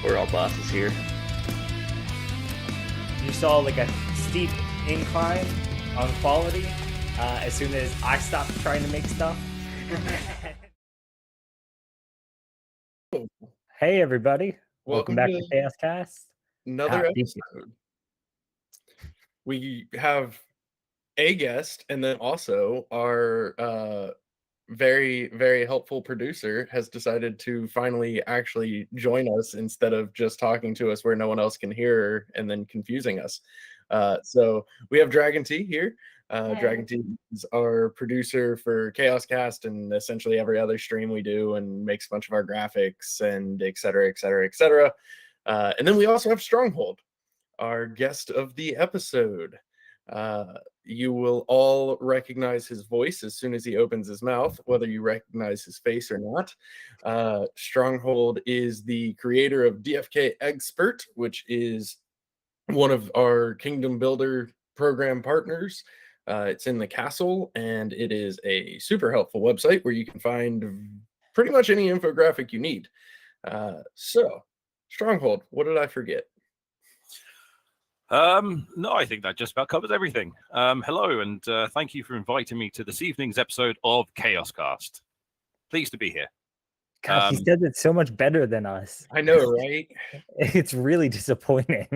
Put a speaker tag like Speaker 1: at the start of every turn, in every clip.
Speaker 1: We're all bosses here.
Speaker 2: You saw like a steep incline on quality as soon as I stopped trying to make stuff. Hey everybody, welcome back to Chaos Cast.
Speaker 3: Another episode. We have a guest, and then also our very, very helpful producer has decided to finally actually join us instead of just talking to us where no one else can hear her and then confusing us. So we have Dragon T here. Dragon T is our producer for Chaos Cast and essentially every other stream we do, and makes a bunch of our graphics and et cetera, et cetera, et cetera. And then we also have StrongHold, our guest of the episode. You will all recognize his voice as soon as he opens his mouth, whether you recognize his face or not. StrongHold is the creator of DFKEggspert, which is one of our Kingdom Builder program partners. It's in the castle, and it is a super helpful website where you can find pretty much any infographic you need. So, StrongHold, what did I forget?
Speaker 4: No, I think that just about covers everything. Hello, and thank you for inviting me to this evening's episode of Chaos Cast. Pleased to be here.
Speaker 2: God, he said it so much better than us.
Speaker 3: I know, right?
Speaker 2: It's really disappointing.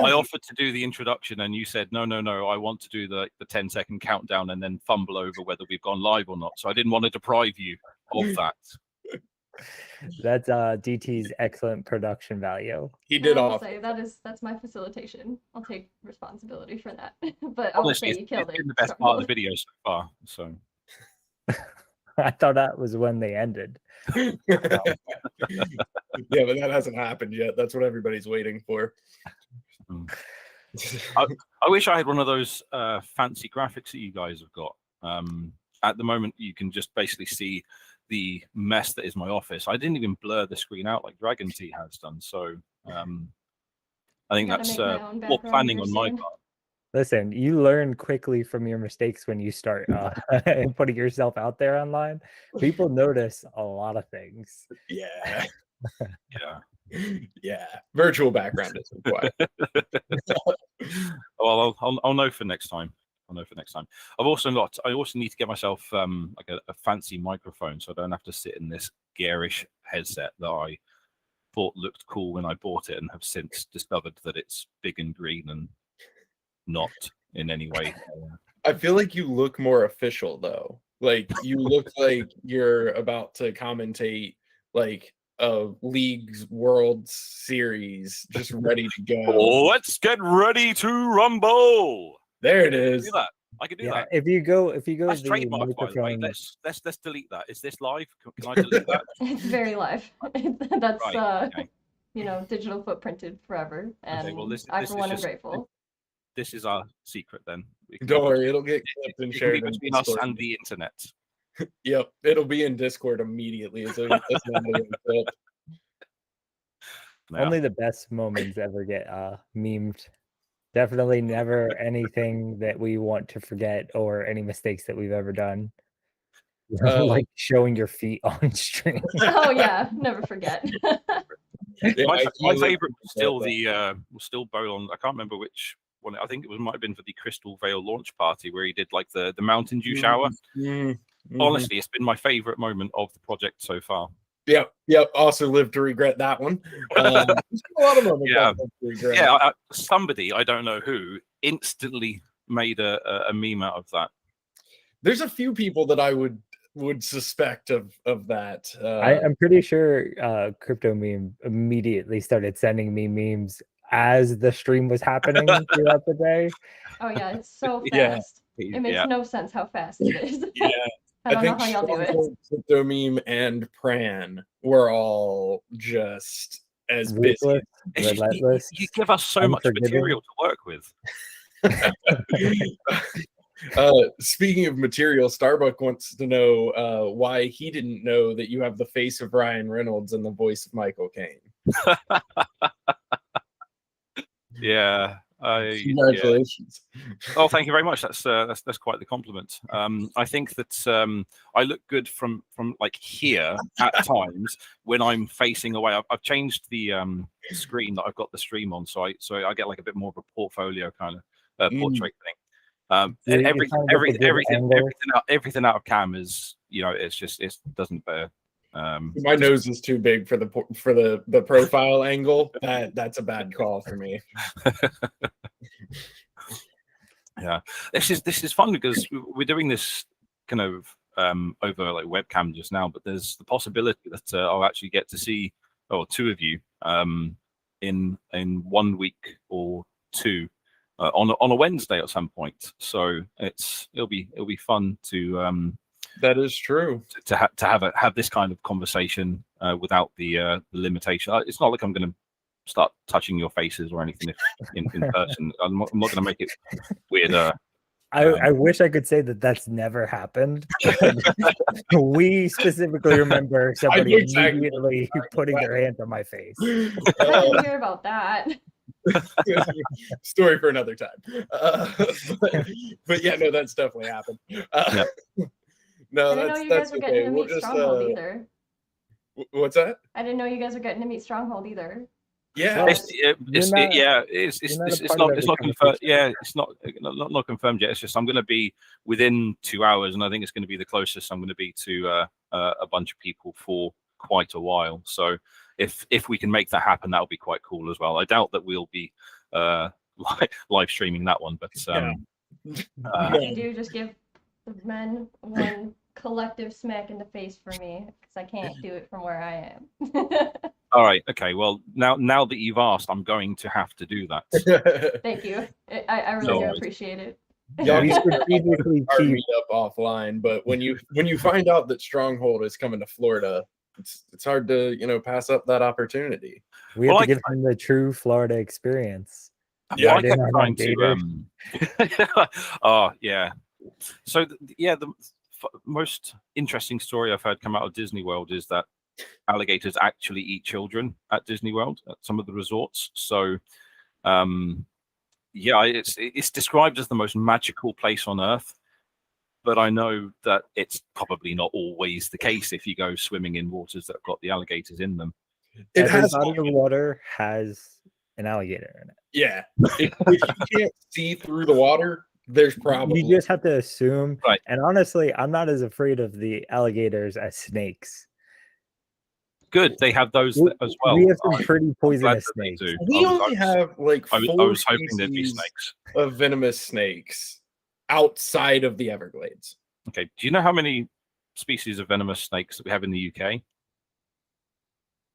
Speaker 4: I offered to do the introduction, and you said, no, I want to do the 10-second countdown and then fumble over whether we've gone live or not. So I didn't want to deprive you of that.
Speaker 2: That's DT's excellent production value.
Speaker 3: He did
Speaker 5: I'll
Speaker 3: off.
Speaker 5: say that's my facilitation. I'll take responsibility for that. But I will say you killed it.
Speaker 4: It's been the best part of the video so far. So
Speaker 2: I thought that was when they ended.
Speaker 3: Yeah, but that hasn't happened yet. That's what everybody's waiting for.
Speaker 4: I wish I had one of those fancy graphics that you guys have got. At the moment, you can just basically see the mess that is my office. I didn't even blur the screen out like Dragon T has done. So I think that's more planning on my part.
Speaker 2: Listen, you learn quickly from your mistakes when you start putting yourself out there online. People notice a lot of things.
Speaker 3: Yeah.
Speaker 4: Yeah.
Speaker 3: Yeah. Virtual background is required.
Speaker 4: Well, I'll know for next time. I also need to get myself like a fancy microphone, so I don't have to sit in this garish headset that I thought looked cool when I bought it, and have since discovered that it's big and green and not in any way.
Speaker 3: I feel like you look more official though. Like you look like you're about to commentate like a League's World Series, just ready to go.
Speaker 4: Let's get ready to rumble.
Speaker 3: There it is.
Speaker 4: I can do that.
Speaker 2: If you go
Speaker 4: That's
Speaker 2: the
Speaker 4: trademark, by the way. Let's delete that. Is this live? Can I delete that?
Speaker 5: It's very live. That's
Speaker 4: right, okay.
Speaker 5: Digital footprinted forever. And
Speaker 4: okay, well,
Speaker 5: I for one am grateful.
Speaker 4: This is our secret then.
Speaker 3: Don't worry, it'll get clipped and shared
Speaker 4: between us and the internet.
Speaker 3: Yep, it'll be in Discord immediately.
Speaker 2: Only the best moments ever get memed. Definitely never anything that we want to forget or any mistakes that we've ever done. Like showing your feet on stream.
Speaker 5: Oh yeah, never forget.
Speaker 4: Yeah, my favorite was still Bolon. I can't remember which one. I think might have been for the Crystal Vale launch party where he did like the Mountain Dew shower. Honestly, it's been my favorite moment of the project so far.
Speaker 3: Yep. Also live to regret that one. A lot of moments.
Speaker 4: Yeah. Somebody, I don't know who, instantly made a meme out of that.
Speaker 3: There's a few people that I would suspect of that.
Speaker 2: I'm pretty sure Crypto Meme immediately started sending me memes as the stream was happening throughout the day.
Speaker 5: Oh yeah, it's so fast. Yeah. It makes no sense how fast it is.
Speaker 3: Yeah.
Speaker 5: I don't know how y'all do it.
Speaker 3: Crypto Meme and Pran were all just as busy.
Speaker 2: Relentless.
Speaker 4: You give us so much material to work with.
Speaker 3: Speaking of material, Starbuck wants to know why he didn't know that you have the face of Ryan Reynolds and the voice of Michael Caine.
Speaker 4: Yeah.
Speaker 3: Congratulations.
Speaker 4: Oh, thank you very much. That's quite the compliment. I think that I look good from like here at times when I'm facing away. I've changed the screen that I've got the stream on, so I get like a bit more of a portfolio kind of portrait thing. And
Speaker 2: You're
Speaker 4: everything
Speaker 2: trying to get the good angle.
Speaker 4: everything out of cam is, you know, it doesn't bear.
Speaker 3: My nose is too big for the profile angle. That's a bad call for me.
Speaker 4: Yeah, this is fun because we're doing this kind of over like webcam just now, but there's the possibility that I'll actually get to see two of you in 1 week or two on a Wednesday at some point. So it'll be fun to
Speaker 3: that is true
Speaker 4: to have this kind of conversation without the limitation. It's not like I'm going to start touching your faces or anything in person. I'm not going to make it weird.
Speaker 2: I wish I could say that that's never happened. We specifically remember somebody immediately putting their hand on my face.
Speaker 5: I didn't hear about that.
Speaker 3: Story for another time. But yeah, no, that's definitely happened. No,
Speaker 5: I didn't know you guys were getting to meet StrongHold either.
Speaker 3: What's that?
Speaker 5: I didn't know you guys were getting to meet StrongHold either.
Speaker 3: Yeah,
Speaker 4: it's not confirmed. Yeah, it's not confirmed yet. It's just I'm going to be within 2 hours, and I think it's going to be the closest I'm going to be to a bunch of people for quite a while. So if we can make that happen, that'll be quite cool as well. I doubt that we'll be live streaming that one, but
Speaker 5: if you do, just give the men one collective smack in the face for me, because I can't do it from where I am.
Speaker 4: All right. Okay. Well, now that you've asked, I'm going to have to do that.
Speaker 5: Thank you. I really do appreciate it.
Speaker 3: Yeah, we strategically meet up offline, but when you find out that StrongHold is coming to Florida, it's hard to pass up that opportunity.
Speaker 2: We have to give them the true Florida experience.
Speaker 4: Yeah, I kept trying to. Oh yeah. So the most interesting story I've heard come out of Disney World is that alligators actually eat children at Disney World at some of the resorts. So it's described as the most magical place on earth, but I know that it's probably not always the case if you go swimming in waters that have got the alligators in them.
Speaker 2: Every body of water has an alligator in it.
Speaker 3: Yeah, if you can't see through the water, there's probably
Speaker 2: you just have to assume.
Speaker 4: Right.
Speaker 2: And honestly, I'm not as afraid of the alligators as snakes.
Speaker 4: Good, they have those as well.
Speaker 2: We have some pretty poisonous snakes.
Speaker 3: We only have like 4
Speaker 4: I was hoping there'd be snakes
Speaker 3: of venomous snakes outside of the Everglades.
Speaker 4: Okay, do you know how many species of venomous snakes that we have in the UK?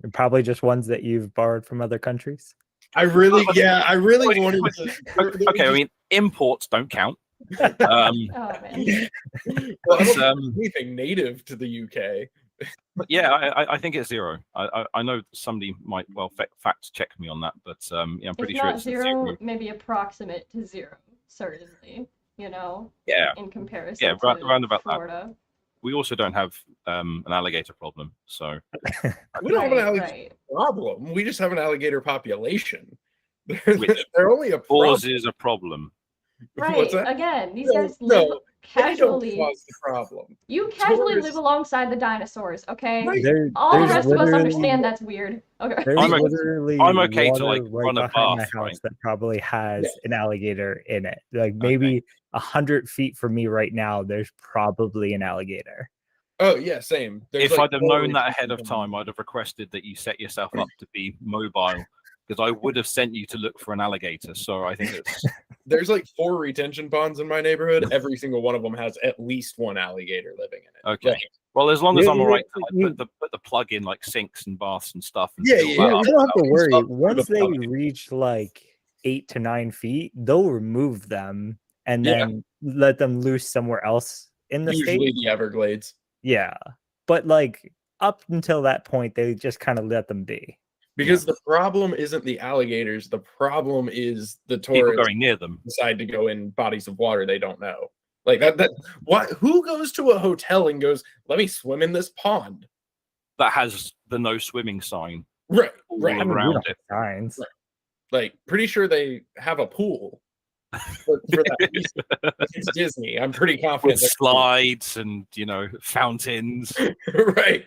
Speaker 2: And probably just ones that you've borrowed from other countries.
Speaker 3: I really wanted to.
Speaker 4: Okay, I mean, imports don't count.
Speaker 5: Oh man.
Speaker 3: Well, I don't anything native to the UK.
Speaker 4: But yeah, I think it's 0. I know somebody might fact check me on that, but I'm pretty sure it's
Speaker 5: 0. Maybe approximate to 0, certainly.
Speaker 4: Yeah.
Speaker 5: In comparison.
Speaker 4: Yeah, around about
Speaker 5: Florida.
Speaker 4: that. We also don't have an alligator problem, so
Speaker 3: we don't have an alligator problem. We just have an alligator population. They're only a
Speaker 4: causes a problem.
Speaker 5: Right. Again, these guys live casually.
Speaker 3: Cause the problem.
Speaker 5: You casually live alongside the dinosaurs, okay?
Speaker 3: Right.
Speaker 5: All the rest of us understand that's weird. Okay.
Speaker 4: I'm okay to like run a bath,
Speaker 2: my house that probably has an alligator in it. Like maybe 100 feet from me right now, there's probably an alligator.
Speaker 3: Oh yeah, same.
Speaker 4: If I'd have known that ahead of time, I'd have requested that you set yourself up to be mobile, because I would have sent you to look for an alligator. So I think it's
Speaker 3: there's like 4 retention ponds in my neighborhood. Every single one of them has at least one alligator living in it.
Speaker 4: Okay. Well, as long as I'm all right to put the plug in like sinks and baths and stuff. And
Speaker 2: you don't have to worry. Once they reach like 8 to 9 feet, they'll remove them and then let them loose somewhere else in the state.
Speaker 3: Usually the Everglades.
Speaker 2: Yeah. But like up until that point, they just kind of let them be.
Speaker 3: Because the problem isn't the alligators. The problem is the tourists
Speaker 4: people going near them
Speaker 3: decide to go in bodies of water they don't know. Like that. What? Who goes to a hotel and goes, "Let me swim in this pond"?
Speaker 4: That has the no swimming sign.
Speaker 3: Right.
Speaker 4: Around it.
Speaker 2: Signs.
Speaker 3: Right. Like, pretty sure they have a pool. for that reason. It's Disney. I'm pretty confident.
Speaker 4: With slides and, you know, fountains.
Speaker 3: Right.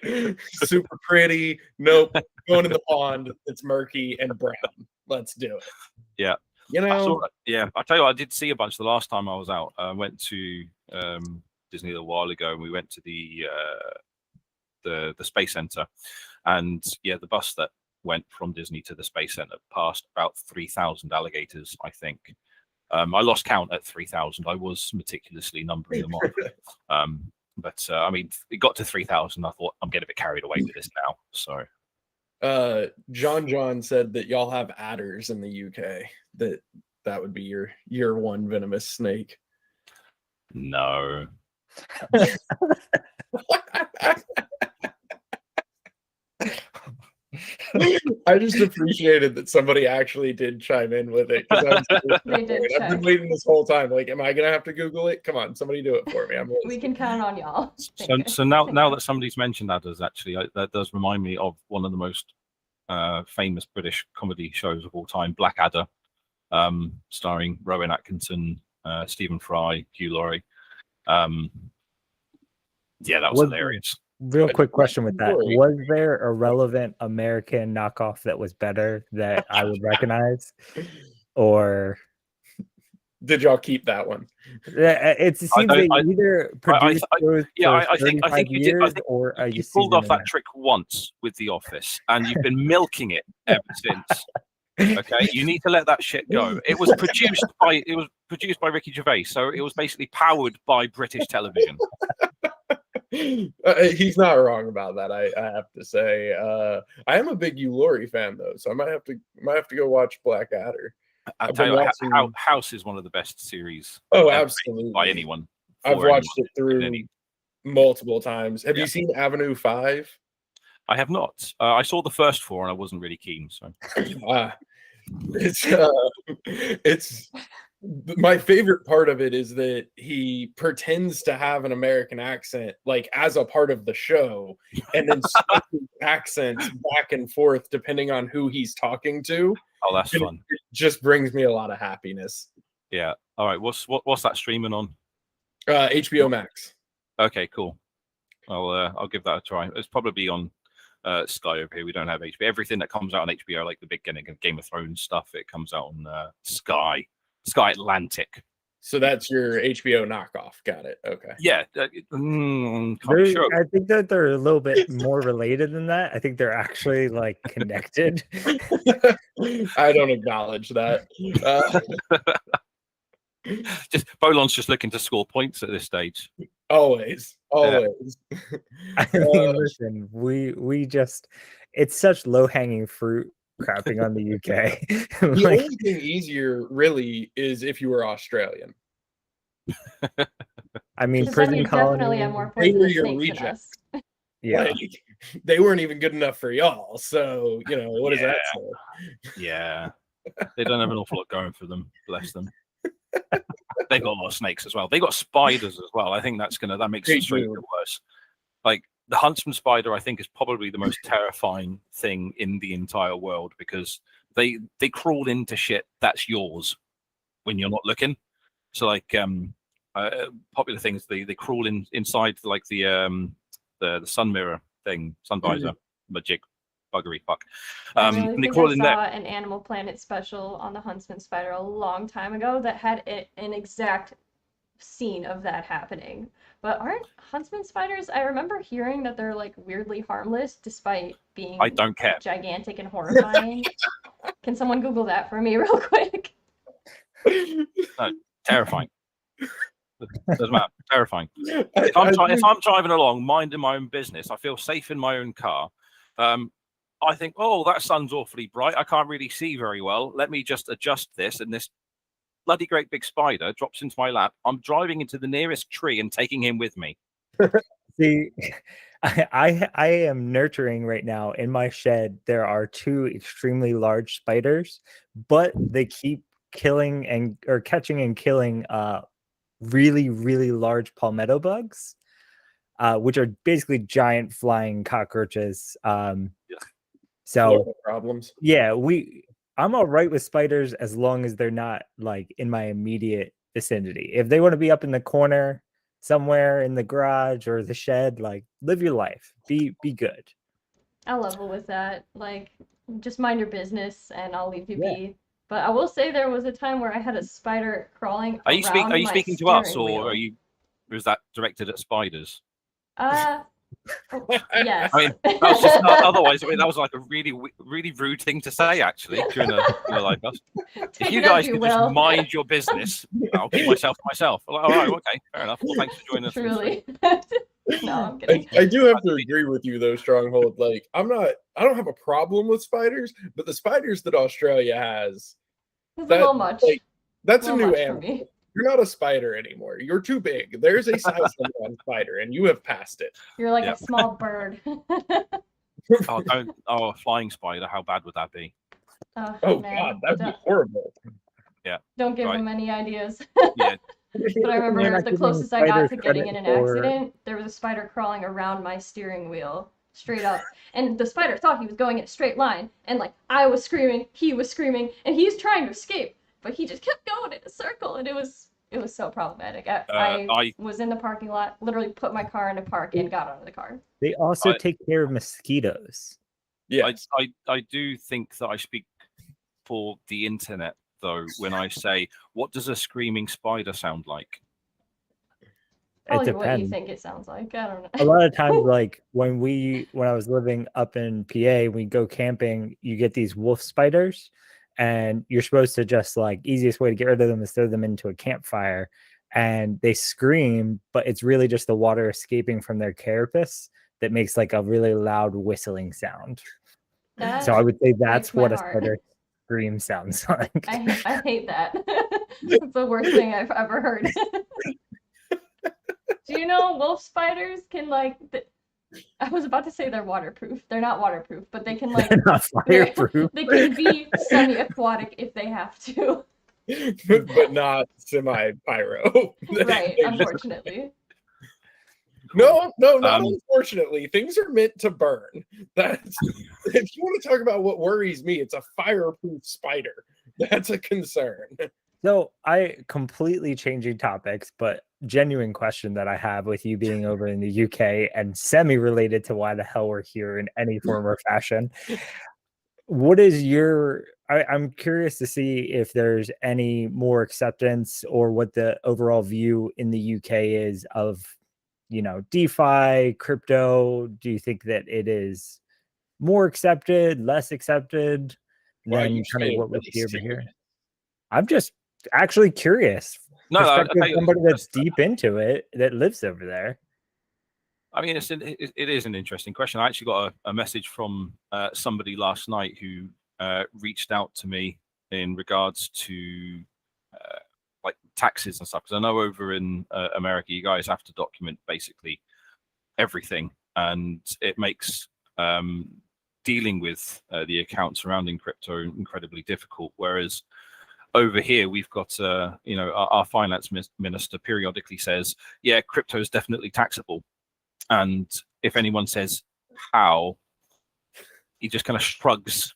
Speaker 3: Super pretty. Nope. Going in the pond. It's murky and brown. Let's do it.
Speaker 4: Yeah.
Speaker 3: You know?
Speaker 4: I tell you what, I did see a bunch the last time I was out. I went to Disney a while ago, and we went to the Space Center. And yeah, the bus that went from Disney to the Space Center passed about 3,000 alligators, I think. I lost count at 3,000. I was meticulously numbering them off. But I mean, it got to 3,000. I thought, I'm getting a bit carried away with this now. So,
Speaker 3: John said that y'all have adders in the UK. That would be your year one venomous snake.
Speaker 4: No.
Speaker 3: I just appreciated that somebody actually did chime in with it. I've been waiting this whole time. Like, am I gonna have to Google it? Come on, somebody do it for me.
Speaker 5: We can count on y'all.
Speaker 4: So now that somebody's mentioned adders, actually, that does remind me of one of the most famous British comedy shows of all time, Blackadder, starring Rowan Atkinson, Stephen Fry, Hugh Laurie. Yeah, that was hilarious.
Speaker 2: Real quick question with that. Was there a relevant American knockoff that was better that I would recognize? Or
Speaker 3: did y'all keep that one?
Speaker 2: It seems they either produced those for 35 years or
Speaker 4: you pulled off that trick once with The Office, and you've been milking it ever since. Okay, you need to let that shit go. It was produced by Ricky Gervais, so it was basically powered by British television.
Speaker 3: He's not wrong about that. I have to say, I am a big Hugh Laurie fan though, so I might have to go watch Blackadder.
Speaker 4: I'll tell you, House is one of the best series.
Speaker 3: Oh, absolutely,
Speaker 4: by anyone.
Speaker 3: I've watched it through multiple times. Have you seen Avenue 5?
Speaker 4: I have not. I saw the first 4 and I wasn't really keen. So
Speaker 3: it's my favorite part of it is that he pretends to have an American accent, like as a part of the show, and then switches accents back and forth depending on who he's talking to.
Speaker 4: Oh, that's fun.
Speaker 3: It just brings me a lot of happiness.
Speaker 4: Yeah. All right. What's that streaming on?
Speaker 3: HBO Max.
Speaker 4: Okay, cool. I'll give that a try. It's probably on Sky over here. We don't have HBO. Everything that comes out on HBO, like the big Game of Thrones stuff, it comes out on Sky Atlantic.
Speaker 3: So that's your HBO knockoff. Got it. Okay.
Speaker 4: Yeah.
Speaker 2: Sure. I think that they're a little bit more related than that. I think they're actually like connected.
Speaker 3: I don't acknowledge that.
Speaker 4: Bolon's just looking to score points at this stage.
Speaker 3: Always.
Speaker 2: I mean, listen, we just, it's such low-hanging fruit crapping on the UK.
Speaker 3: The only thing easier really is if you were Australian.
Speaker 2: I mean, prison colony,
Speaker 3: they were your rejects.
Speaker 2: Yeah,
Speaker 3: like, they weren't even good enough for y'all. So what does that say?
Speaker 4: Yeah, they don't have an awful lot going for them. Bless them. They got a lot of snakes as well. They got spiders as well. I think that makes it straight worse. Like the huntsman spider, I think, is probably the most terrifying thing in the entire world because they crawl into shit that's yours when you're not looking. So like popular things, they crawl inside like the sun mirror thing, sun visor, magic buggery fuck.
Speaker 5: I saw an Animal Planet special on the huntsman spider a long time ago that had an exact scene of that happening. But aren't huntsman spiders? I remember hearing that they're like weirdly harmless despite being
Speaker 4: I don't care.
Speaker 5: Gigantic and horrifying. Can someone Google that for me real quick?
Speaker 4: No, terrifying. Doesn't matter. Terrifying. If I'm driving along, minding my own business, I feel safe in my own car. I think, oh, that sun's awfully bright. I can't really see very well. Let me just adjust this, and this bloody great big spider drops into my lap. I'm driving into the nearest tree and taking him with me.
Speaker 2: See, I am nurturing right now in my shed. There are 2 extremely large spiders, but they keep killing or catching and killing really, really large palmetto bugs, which are basically giant flying cockroaches. So
Speaker 3: problems.
Speaker 2: Yeah, we I'm all right with spiders as long as they're not like in my immediate vicinity. If they want to be up in the corner somewhere in the garage or the shed, like live your life. Be good.
Speaker 5: I'll level with that. Like, just mind your business and I'll leave you
Speaker 2: Yeah.
Speaker 5: be. But I will say there was a time where I had a spider crawling
Speaker 4: Are you
Speaker 5: around my
Speaker 4: speaking to us,
Speaker 5: steering
Speaker 4: or
Speaker 5: wheel.
Speaker 4: was that directed at spiders?
Speaker 5: Yes.
Speaker 4: I mean, that was just otherwise. I mean, that was like a really rude thing to say, actually, during a like us. If you guys could just mind your business, I'll keep myself to myself. Like, all right, okay, fair enough. Thanks for joining us.
Speaker 5: Truly. No, I'm kidding.
Speaker 3: I do have to agree with you though, Stronghold. Like, I don't have a problem with spiders, but the spiders that Australia has,
Speaker 5: It's a little much.
Speaker 3: Like, that's a new
Speaker 5: much
Speaker 3: animal.
Speaker 5: for me.
Speaker 3: You're not a spider anymore. You're too big. There's a size limit on spider, and you have passed it.
Speaker 5: You're like a small bird.
Speaker 4: A flying spider. How bad would that be?
Speaker 3: Oh man, God, that'd be horrible.
Speaker 4: Yeah.
Speaker 5: Don't give him any ideas.
Speaker 4: Yeah.
Speaker 5: But I remember the closest I got to getting in an accident, there was a spider crawling around my steering wheel, straight up. And the spider thought he was going in a straight line. And like, I was screaming, he was screaming, and he's trying to escape. But he just kept going in a circle, and it was so problematic. I was in the parking lot, literally put my car in a park and got out of the car.
Speaker 2: They also take care of mosquitoes.
Speaker 3: Yeah,
Speaker 4: I do think that I speak for the internet, though, when I say, what does a screaming spider sound like?
Speaker 5: Probably what you think it sounds like. I don't know.
Speaker 2: A lot of times, like when I was living up in PA, we go camping, you get these wolf spiders, and you're supposed to just like easiest way to get rid of them is throw them into a campfire, and they scream, but it's really just the water escaping from their carapace that makes like a really loud whistling sound. So I would say that's what a spider scream sounds like.
Speaker 5: I hate that. It's the worst thing I've ever heard. Do you know wolf spiders can like? I was about to say they're waterproof. They're not waterproof, but they can like.
Speaker 2: They're not fireproof.
Speaker 5: They can be semi-aquatic if they have to.
Speaker 3: but not semi-pyro.
Speaker 5: Right, unfortunately.
Speaker 3: No, not unfortunately. Things are meant to burn. That's if you want to talk about what worries me, it's a fireproof spider. That's a concern.
Speaker 2: So I completely changing topics, but genuine question that I have with you being over in the UK and semi-related to why the hell we're here in any form or fashion. What is I'm curious to see if there's any more acceptance or what the overall view in the UK is of, DeFi, crypto. Do you think that it is more accepted, less accepted than kind of what we see over here? I'm just actually curious.
Speaker 4: No,
Speaker 2: somebody that's deep into it that lives over there.
Speaker 4: I mean, it is an interesting question. I actually got a message from somebody last night who reached out to me in regards to like taxes and stuff. Because I know over in America, you guys have to document basically everything, and it makes dealing with the accounts surrounding crypto incredibly difficult. Whereas over here, we've got, our finance minister periodically says, yeah, crypto is definitely taxable. And if anyone says how, he just kind of shrugs.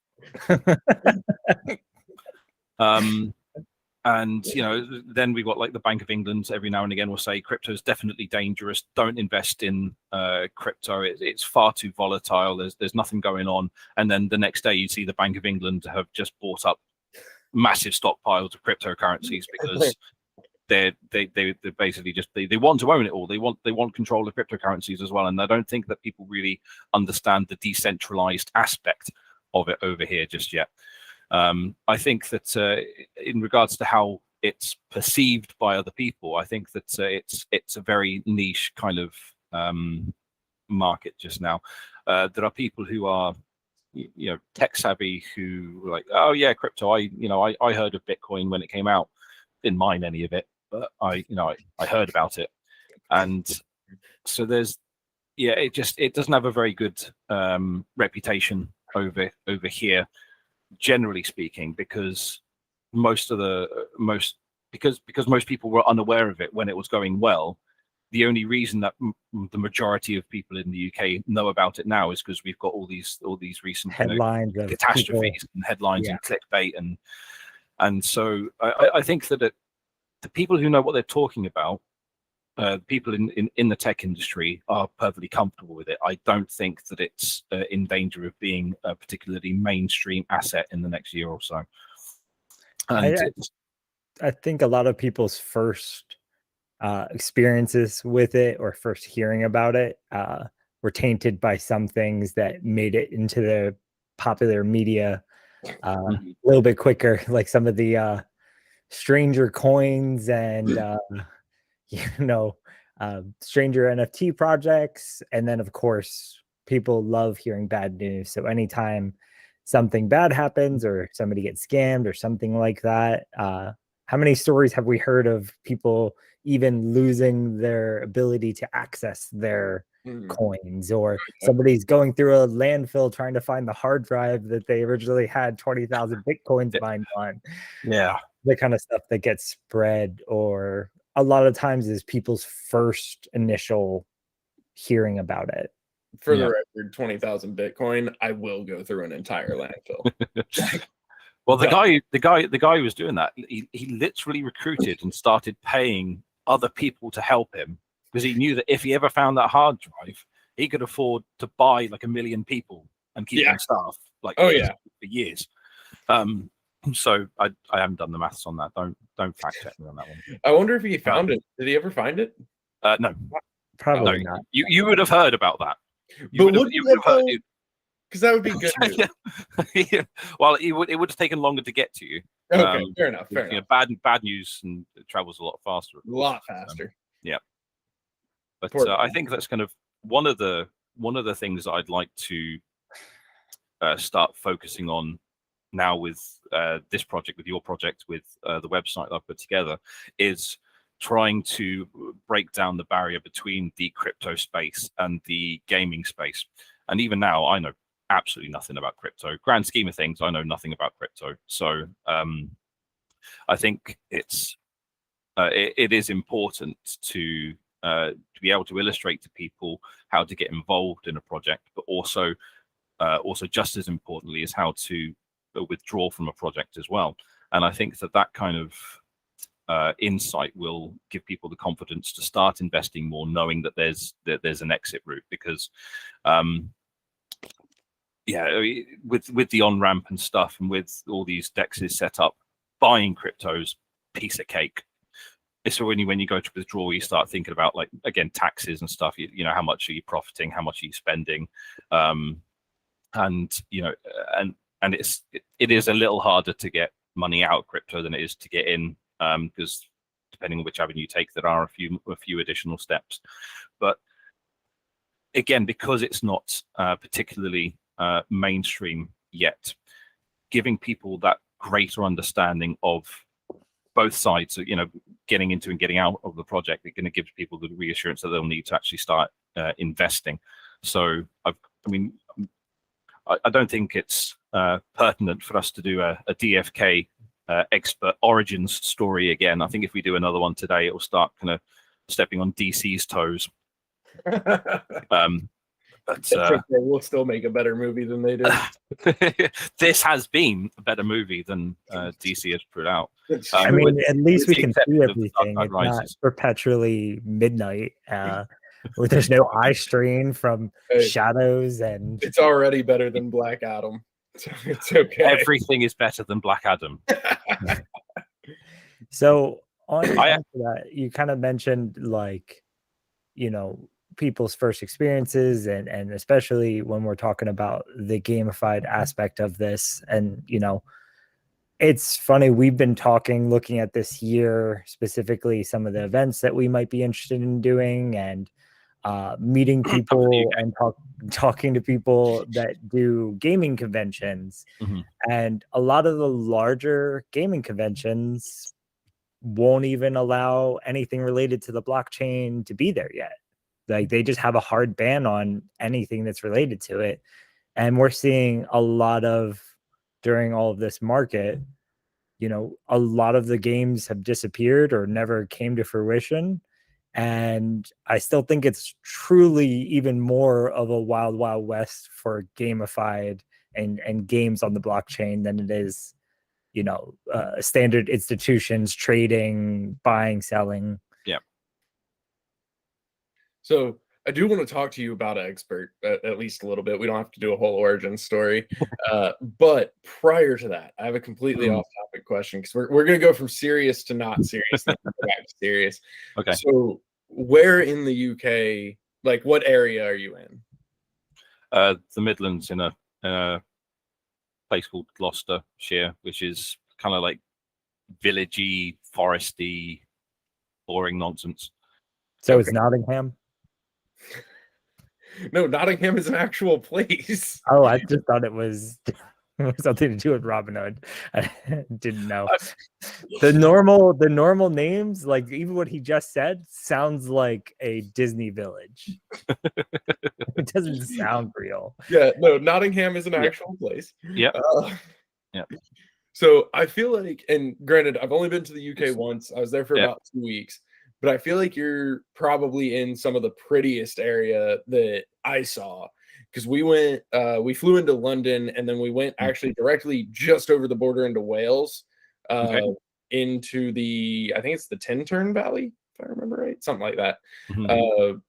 Speaker 4: And, then we've got like the Bank of England every now and again will say crypto is definitely dangerous. Don't invest in crypto. It's far too volatile. There's nothing going on. And then the next day you see the Bank of England have just bought up massive stockpiles of cryptocurrencies because they basically just they want to own it all. They want control of cryptocurrencies as well, and I don't think that people really understand the decentralized aspect of it over here just yet. I think that in regards to how it's perceived by other people, I think that it's a very niche kind of market just now. There are people who are tech savvy who are like, oh yeah, crypto. I heard of Bitcoin when it came out. Didn't mind any of it, but I heard about it, and so it doesn't have a very good reputation over here, generally speaking, because most people were unaware of it when it was going well, the only reason that the majority of people in the UK know about it now is because we've got all these recent
Speaker 2: headlines of
Speaker 4: catastrophes
Speaker 2: people,
Speaker 4: and headlines and clickbait, and so I think that the people who know what they're talking about, people in the tech industry, are perfectly comfortable with it. I don't think that it's in danger of being a particularly mainstream asset in the next year or so. And
Speaker 2: I think a lot of people's first experiences with it, or first hearing about it, were tainted by some things that made it into the popular media a little bit quicker, like some of the stranger coins and stranger NFT projects. And then of course people love hearing bad news, so anytime something bad happens or somebody gets scammed or something like that, how many stories have we heard of people even losing their ability to access their coins, or somebody's going through a landfill trying to find the hard drive that they originally had 20,000 Bitcoins mined on?
Speaker 4: Yeah.
Speaker 2: The kind of stuff that gets spread, or a lot of times, is people's first initial hearing about it.
Speaker 3: For the record, 20,000 Bitcoin, I will go through an entire landfill.
Speaker 4: Well, the guy who was doing that, he literally recruited and started paying other people to help him, because he knew that if he ever found that hard drive, he could afford to buy like 1 million people and keep them staff for years. So I haven't done the maths on that. Don't fact check me on that one.
Speaker 3: I wonder if he found it. Did he ever find it?
Speaker 4: No,
Speaker 2: probably not.
Speaker 4: You would have heard about that.
Speaker 3: Because that would be good.
Speaker 4: Well, it would have taken longer to get to you.
Speaker 3: Okay, fair enough.
Speaker 4: Bad news, and it travels a lot faster.
Speaker 3: A lot faster.
Speaker 4: Yeah. But I think that's kind of one of the things I'd like to start focusing on now with this project, with your project, with the website that I've put together, is trying to break down the barrier between the crypto space and the gaming space. And even now, I know absolutely nothing about crypto. Grand scheme of things, I know nothing about crypto. So I think it is important to be able to illustrate to people how to get involved in a project, but also just as importantly is how to withdraw from a project as well. And I think that kind of insight will give people the confidence to start investing more, knowing that there's an exit route. Because with the on-ramp and stuff, and with all these dexes set up, buying cryptos, piece of cake. It's when you go to withdraw, you start thinking about, like, again, taxes and stuff. You know, how much are you profiting, how much are you spending, and it is a little harder to get money out of crypto than it is to get in, because depending on which avenue you take, there are a few additional steps. But again, because it's not particularly mainstream yet, giving people that greater understanding of both sides, you know, getting into and getting out of the project, it's going to give people the reassurance that they'll need to actually start investing. So I don't think it's pertinent for us to do a DFK expert origins story again. I think if we do another one today, it will start kind of stepping on DC's toes. But
Speaker 3: we'll still make a better movie than they did.
Speaker 4: This has been a better movie than DC has put out.
Speaker 2: I mean, at least we can see everything. It's not perpetually midnight, where there's no eye strain from shadows, and
Speaker 3: it's already better than Black Adam. So it's okay.
Speaker 4: Everything is better than Black Adam.
Speaker 2: So on that, you kind of mentioned, like, you know, people's first experiences, and especially when we're talking about the gamified aspect of this. And, you know, it's funny, we've been looking at this year, specifically some of the events that we might be interested in doing, and meeting people and talking to people that do gaming conventions. And a lot of the larger gaming conventions won't even allow anything related to the blockchain to be there yet. Like, they just have a hard ban on anything that's related to it. And we're seeing a lot of, during all of this market, you know, a lot of the games have disappeared or never came to fruition. And I still think it's truly even more of a wild, wild west for gamified and games on the blockchain than it is, standard institutions, trading, buying, selling.
Speaker 4: Yeah.
Speaker 3: So I do want to talk to you about Expert at least a little bit. We don't have to do a whole origin story. But prior to that, I have a completely off-topic question, because we're going to go from serious to not serious, then go back to serious.
Speaker 4: Okay.
Speaker 3: So where in the UK, like what area are you in?
Speaker 4: The Midlands, in a place called Gloucestershire, which is kind of like villagey, foresty, boring nonsense.
Speaker 2: So it's Nottingham?
Speaker 3: No, Nottingham is an actual place.
Speaker 2: Oh, I just thought it was something to do with Robin Hood. I didn't know. The normal names, like even what he just said, sounds like a Disney village. It doesn't sound real.
Speaker 3: Yeah, no, Nottingham is an actual place.
Speaker 4: Yeah.
Speaker 3: Yeah. So I feel like, and granted, I've only been to the UK once. I was there for about 2 weeks, but I feel like you're probably in some of the prettiest area that I saw, because we flew into London, and then we went actually directly just over the border into Wales, into the, I think it's the Tintern Valley, if I remember right, something like that.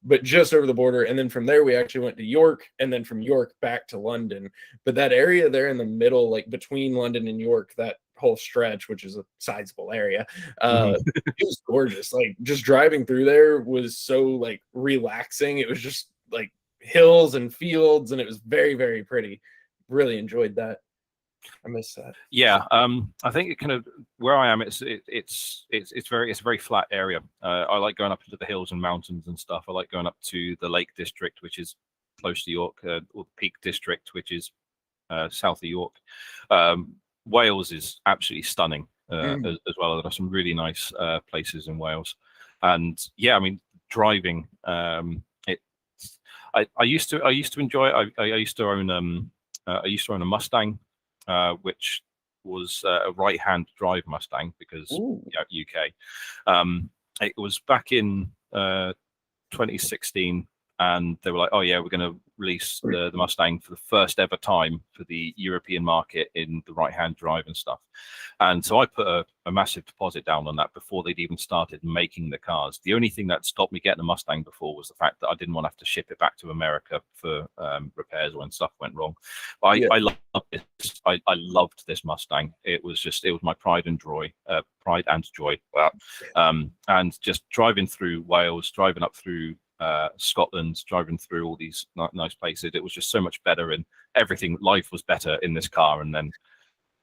Speaker 3: But just over the border, and then from there we actually went to York, and then from York back to London. But that area there in the middle, like between London and York, that whole stretch, which is a sizable area, it was gorgeous. Like just driving through there was so like relaxing. It was just like hills and fields, and it was very, very pretty. Really enjoyed that. I miss that.
Speaker 4: Yeah, I think it kind of, where I am, it's a very flat area. I like going up into the hills and mountains and stuff. I like going up to the Lake District, which is close to York, or the Peak District, which is south of York. Wales is absolutely stunning as well. There are some really nice places in Wales, and yeah, I mean, driving. I used to enjoy it. I used to own a Mustang, which was a right-hand drive Mustang, because UK. It was back in 2016, and they were like, "Oh yeah, we're going to release the Mustang for the first ever time for the European market in the right-hand drive and stuff." And so I put a massive deposit down on that before they'd even started making the cars. The only thing that stopped me getting a Mustang before was the fact that I didn't want to have to ship it back to America for repairs when stuff went wrong. But I loved this. I loved this Mustang. It was my pride and joy. And just driving through Wales, driving up through Scotland, driving through all these nice places, it was just so much better, and everything, life was better in this car. And then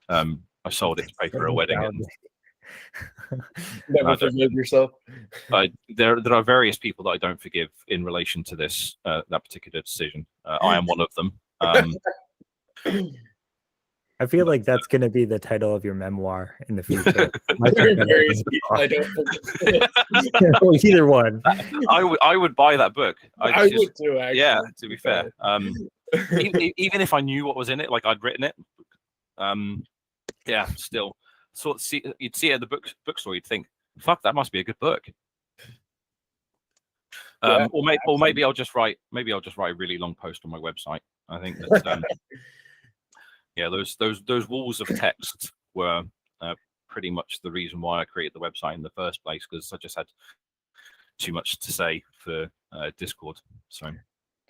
Speaker 4: I sold it to pay for a wedding. And
Speaker 3: never forgive yourself.
Speaker 4: There are various people that I don't forgive in relation to this that particular decision. I am one of them.
Speaker 2: I feel like that's going to be the title of your memoir in the future.
Speaker 3: I don't
Speaker 2: well, either one.
Speaker 4: I would buy that book.
Speaker 3: I would too, actually.
Speaker 4: Yeah, to be fair. Even if I knew what was in it, like I'd written it. Yeah, still. So you'd see it at the bookstore, you'd think, "Fuck, that must be a good book." Or maybe I'll just write a really long post on my website. I think that yeah, those walls of text were pretty much the reason why I created the website in the first place, because I just had too much to say for Discord. So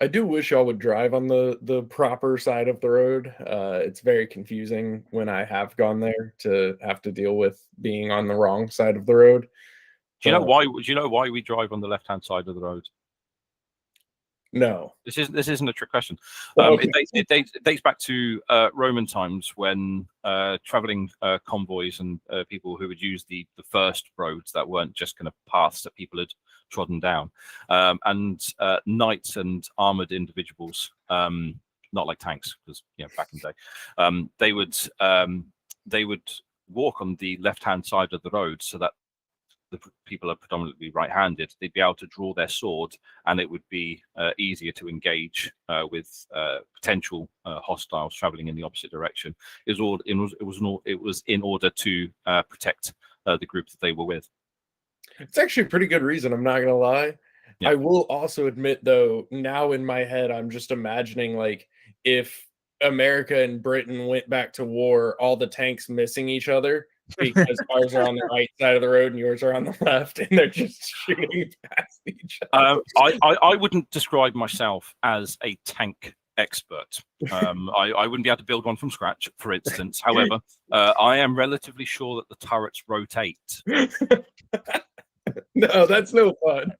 Speaker 3: I do wish y'all would drive on the proper side of the road. It's very confusing when I have gone there to have to deal with being on the wrong side of the road.
Speaker 4: Do you know why? Do you know why we drive on the left-hand side of the road?
Speaker 3: No,
Speaker 4: this isn't a trick question.
Speaker 3: Okay.
Speaker 4: It dates back to Roman times, when traveling convoys and people who would use the first roads that weren't just kind of paths that people had trodden down, and knights and armored individuals, not like tanks, because back in the day, they would walk on the left-hand side of the road, so that the people are predominantly right-handed. They'd be able to draw their sword, and it would be easier to engage with potential hostiles traveling in the opposite direction. It was in order to protect the group that they were with.
Speaker 3: It's actually a pretty good reason, I'm not gonna lie.
Speaker 4: Yeah.
Speaker 3: I will also admit, though, now in my head, I'm just imagining, like, if America and Britain went back to war, all the tanks missing each other because ours are on the right side of the road and yours are on the left, and they're just shooting past each other.
Speaker 4: I wouldn't describe myself as a tank expert. I wouldn't be able to build one from scratch, for instance. However, I am relatively sure that the turrets rotate.
Speaker 3: No, that's no fun.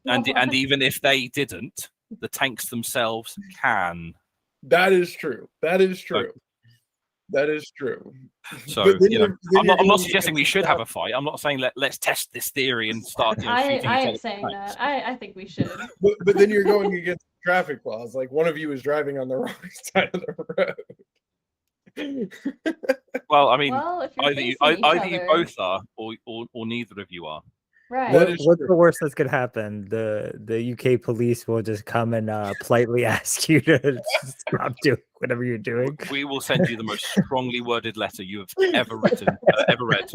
Speaker 4: And even if they didn't, the tanks themselves can.
Speaker 3: That is true. That is true. That is true.
Speaker 4: So I'm not suggesting we should have a fight. I'm not saying let's test this theory and start.
Speaker 5: I am saying that. I think we should.
Speaker 3: But then you're going against traffic laws. Like, one of you is driving on the wrong side of the road.
Speaker 4: Well, I mean,
Speaker 5: either
Speaker 4: you both are, or neither of you are.
Speaker 5: Right.
Speaker 2: What's the worst that's could happen? The UK police will just come and politely ask you to stop doing whatever you're doing.
Speaker 4: We will send you the most strongly worded letter you have ever written, ever read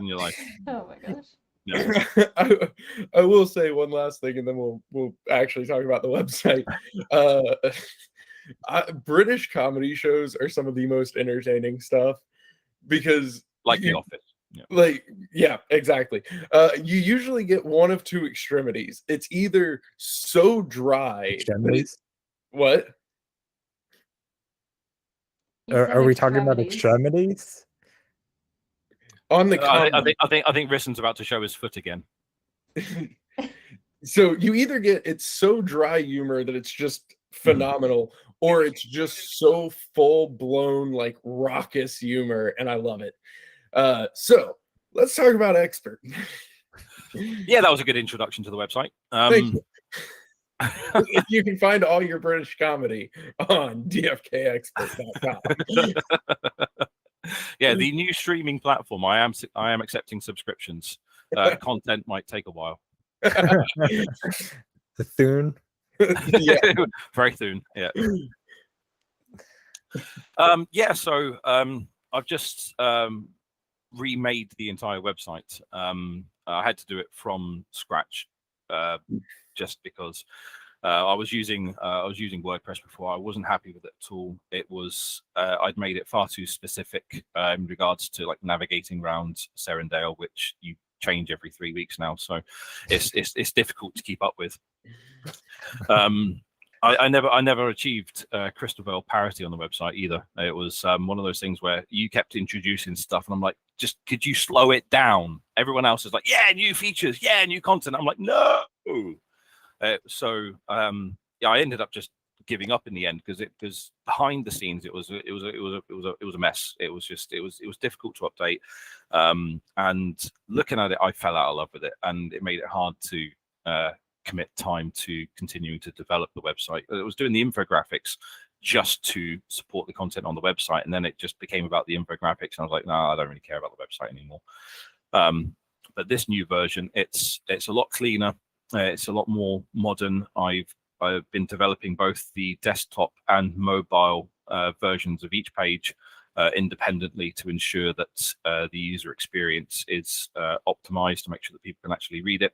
Speaker 4: in your life.
Speaker 5: Oh my gosh.
Speaker 4: Yeah.
Speaker 3: I will say one last thing, and then we'll actually talk about the website. British comedy shows are some of the most entertaining stuff because,
Speaker 4: like The Office.
Speaker 3: Yeah. Like, yeah, exactly. You usually get one of two extremities. It's either so dry.
Speaker 2: Extremities?
Speaker 3: What?
Speaker 2: Are we talking about extremities?
Speaker 3: On the
Speaker 4: I think Rissen's about to show his foot again.
Speaker 3: So you either get it's so dry humor that it's just phenomenal, or it's just so full-blown, like, raucous humor, and I love it. So let's talk about Expert.
Speaker 4: Yeah, that was a good introduction to the website.
Speaker 3: Thank you. You can find all your British comedy on DFKEggspert.com.
Speaker 4: Yeah, the new streaming platform. I am accepting subscriptions. Content might take a while.
Speaker 2: The Thune.
Speaker 3: Yeah.
Speaker 4: Very Thune. Yeah. So I've just remade the entire website. I had to do it from scratch, just because I was using WordPress before. I wasn't happy with it at all. It was I'd made it far too specific in regards to, like, navigating around Serendale, which you change every 3 weeks now. So it's difficult to keep up with. I never achieved crystal veil parity on the website either. It was one of those things where you kept introducing stuff, and I'm like, just could you slow it down? Everyone else is like, yeah, new features, yeah, new content. I'm like, no. I ended up just giving up in the end because behind the scenes it was a mess. It was difficult to update, and looking at it, I fell out of love with it, and it made it hard to commit time to continuing to develop the website. It was doing the infographics just to support the content on the website, and then it just became about the infographics, and I was like, no, I don't really care about the website anymore. But this new version, it's a lot cleaner, it's a lot more modern. I've been developing both the desktop and mobile versions of each page independently to ensure that the user experience is optimized to make sure that people can actually read it.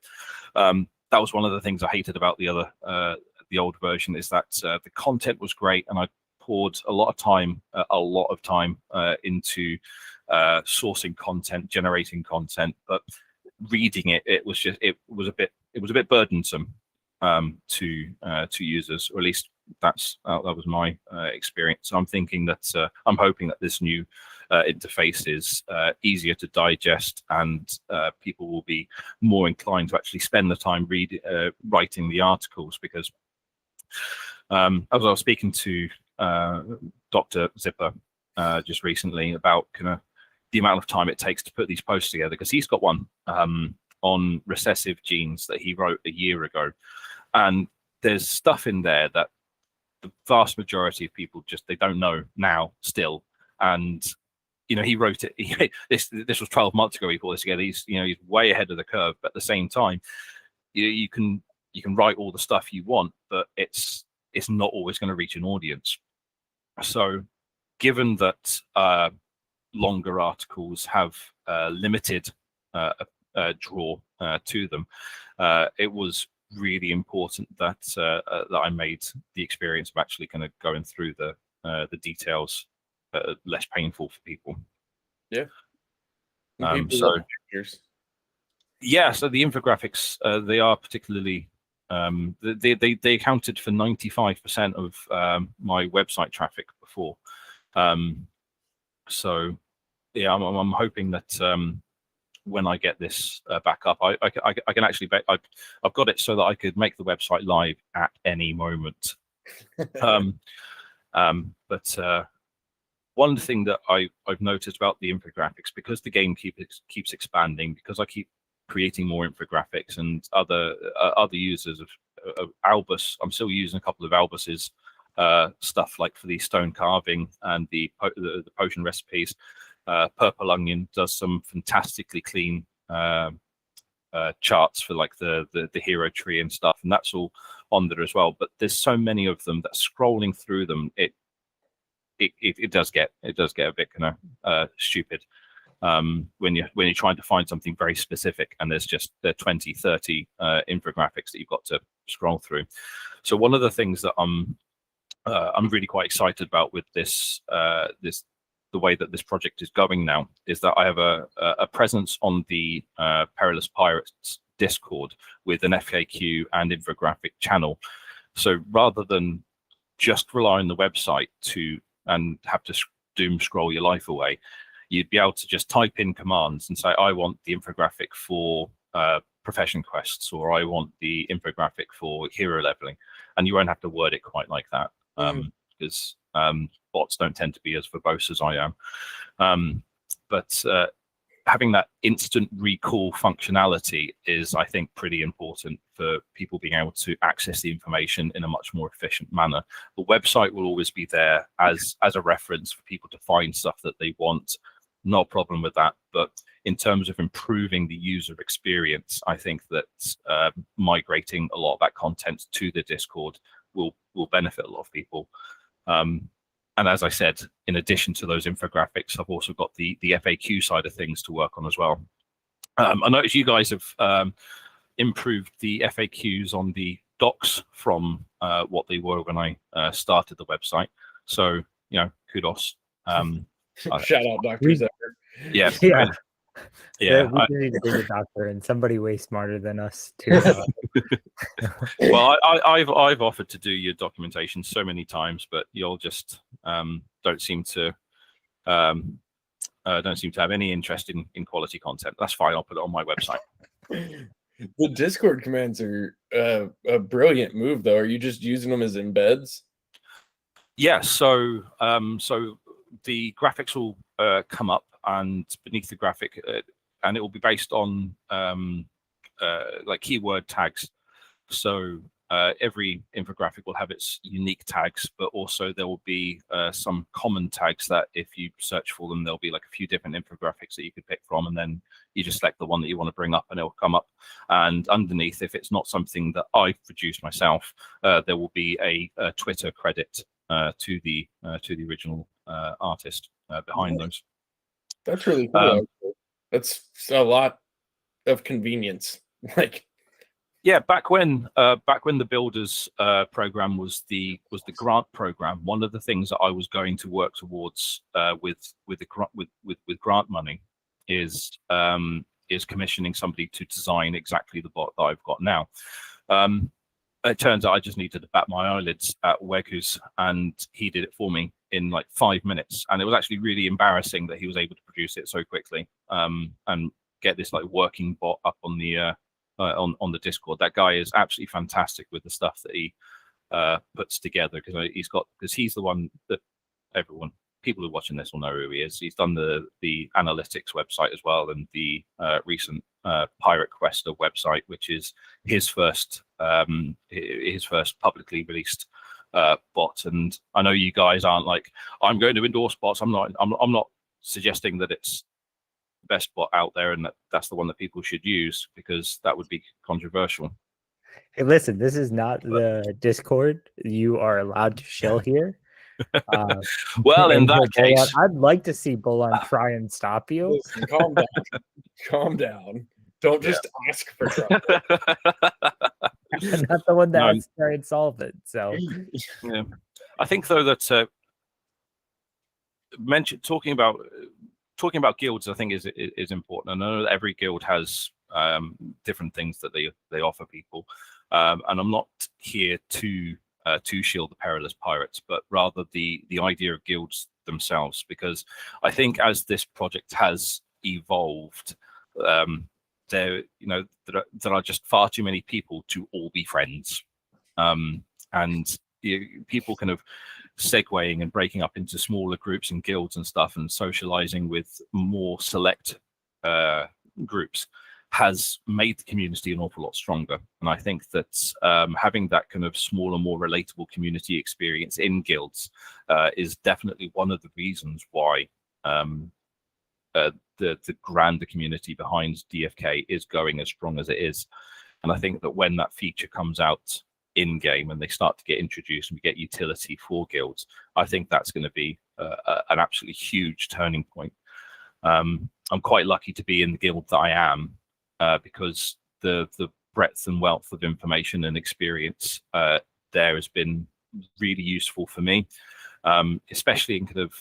Speaker 4: That was one of the things I hated about the old version, is that the content was great, and I poured a lot of time into sourcing content, generating content, but reading it was a bit burdensome to users, or at least that was my experience. So I'm hoping that this new interface is easier to digest, and people will be more inclined to actually spend the time writing the articles, because as I was speaking to Dr. Zipper just recently about kind of the amount of time it takes to put these posts together, because he's got one on recessive genes that he wrote a year ago, and there's stuff in there that the vast majority of people they don't know now still. And he wrote it. This was 12 months ago. He put this together. He's way ahead of the curve. But at the same time, you can write all the stuff you want, but it's not always going to reach an audience. So, given that longer articles have limited draw to them, it was really important that that I made the experience of actually kind of going through the details less painful for people.
Speaker 3: Yeah.
Speaker 4: So yeah, so the infographics, they are particularly they accounted for 95% of my website traffic before. So yeah, I'm hoping that when I get this back up, I can actually I've got it so that I could make the website live at any moment. But one thing that I've noticed about the infographics, because the game keeps expanding, because I keep creating more infographics, and other users of Albus, I'm still using a couple of Albus's stuff, like for the stone carving and the potion recipes. Purple Onion does some fantastically clean charts for like the hero tree and stuff, and that's all on there as well. But there's so many of them that scrolling through them, it does get a bit kind of stupid when you're trying to find something very specific, and there's just 20, 30 infographics that you've got to scroll through. So one of the things that I'm really quite excited about with this the way that this project is going now is that I have a presence on the Perilous Pirates Discord with an FAQ and infographic channel. So rather than just rely on the website and have to doom scroll your life away, you'd be able to just type in commands and say, I want the infographic for profession quests, or I want the infographic for hero leveling, and you won't have to word it quite like that, because bots don't tend to be as verbose as I am. But having that instant recall functionality is, I think, pretty important for people being able to access the information in a much more efficient manner. The website will always be there as a reference for people to find stuff that they want. No problem with that. But in terms of improving the user experience, I think that migrating a lot of that content to the Discord will benefit a lot of people. And as I said, in addition to those infographics, I've also got the FAQ side of things to work on as well. I noticed you guys have improved the FAQs on the docs from what they were when I started the website. So, you know, kudos.
Speaker 3: Shout out Dr. Zephyr.
Speaker 4: Yeah.
Speaker 2: Yeah.
Speaker 4: Yeah.
Speaker 2: We do need to bring a doctor and somebody way smarter than us too.
Speaker 4: Well, I've offered to do your documentation so many times, but you'll just don't seem to have any interest in quality content. That's fine. I'll put it on my website.
Speaker 3: The Discord commands are a brilliant move, though. Are you just using them as embeds?
Speaker 4: Yeah. So the graphics will come up, and beneath the graphic, and it will be based on like keyword tags. So every infographic will have its unique tags, but also there will be some common tags that if you search for them, there'll be like a few different infographics that you could pick from, and then you just select the one that you want to bring up and it will come up. And underneath, if it's not something that I've produced myself, there will be a Twitter credit to the original artist behind those.
Speaker 3: That's really cool. That's a lot of convenience. Like,
Speaker 4: yeah, back when the Builders program was the grant program, one of the things that I was going to work towards with grant money is commissioning somebody to design exactly the bot that I've got now. It turns out I just needed to bat my eyelids at Wegus, and he did it for me in like 5 minutes. And it was actually really embarrassing that he was able to produce it so quickly and get this like working bot up on the Discord. That guy is absolutely fantastic with the stuff that he puts together, because he's the one that people who are watching this will know who he is. He's done the analytics website as well, and the recent Pirate Quester website, which is his first publicly released bot. And I know you guys aren't like, I'm going to endorse bots. I'm not suggesting that it's the best bot out there and that's the one that people should use, because that would be controversial.
Speaker 2: Hey, listen, this is not the Discord. You are allowed to shill here.
Speaker 4: Well, in that
Speaker 2: Bullon,
Speaker 4: case,
Speaker 2: I'd like to see Bullon try and stop you.
Speaker 3: Listen, calm down. Calm down. Don't just ask for trouble.
Speaker 2: I'm not the one that
Speaker 4: No.
Speaker 2: has to try and solve it. So
Speaker 4: Yeah. I think though that talking about guilds, I think is important. I know that every guild has different things that they offer people, and I'm not here to shield the perilous pirates, but rather the idea of guilds themselves, because I think as this project has evolved, there are just far too many people to all be friends, and people kind of segueing and breaking up into smaller groups and guilds and stuff and socializing with more select groups has made the community an awful lot stronger. And I think that having that kind of smaller, more relatable community experience in guilds is definitely one of the reasons why the grander community behind DFK is going as strong as it is. And I think that when that feature comes out in game and they start to get introduced and we get utility for guilds, I think that's going to be an absolutely huge turning point. I'm quite lucky to be in the guild that I am, because the breadth and wealth of information and experience there has been really useful for me, especially in kind of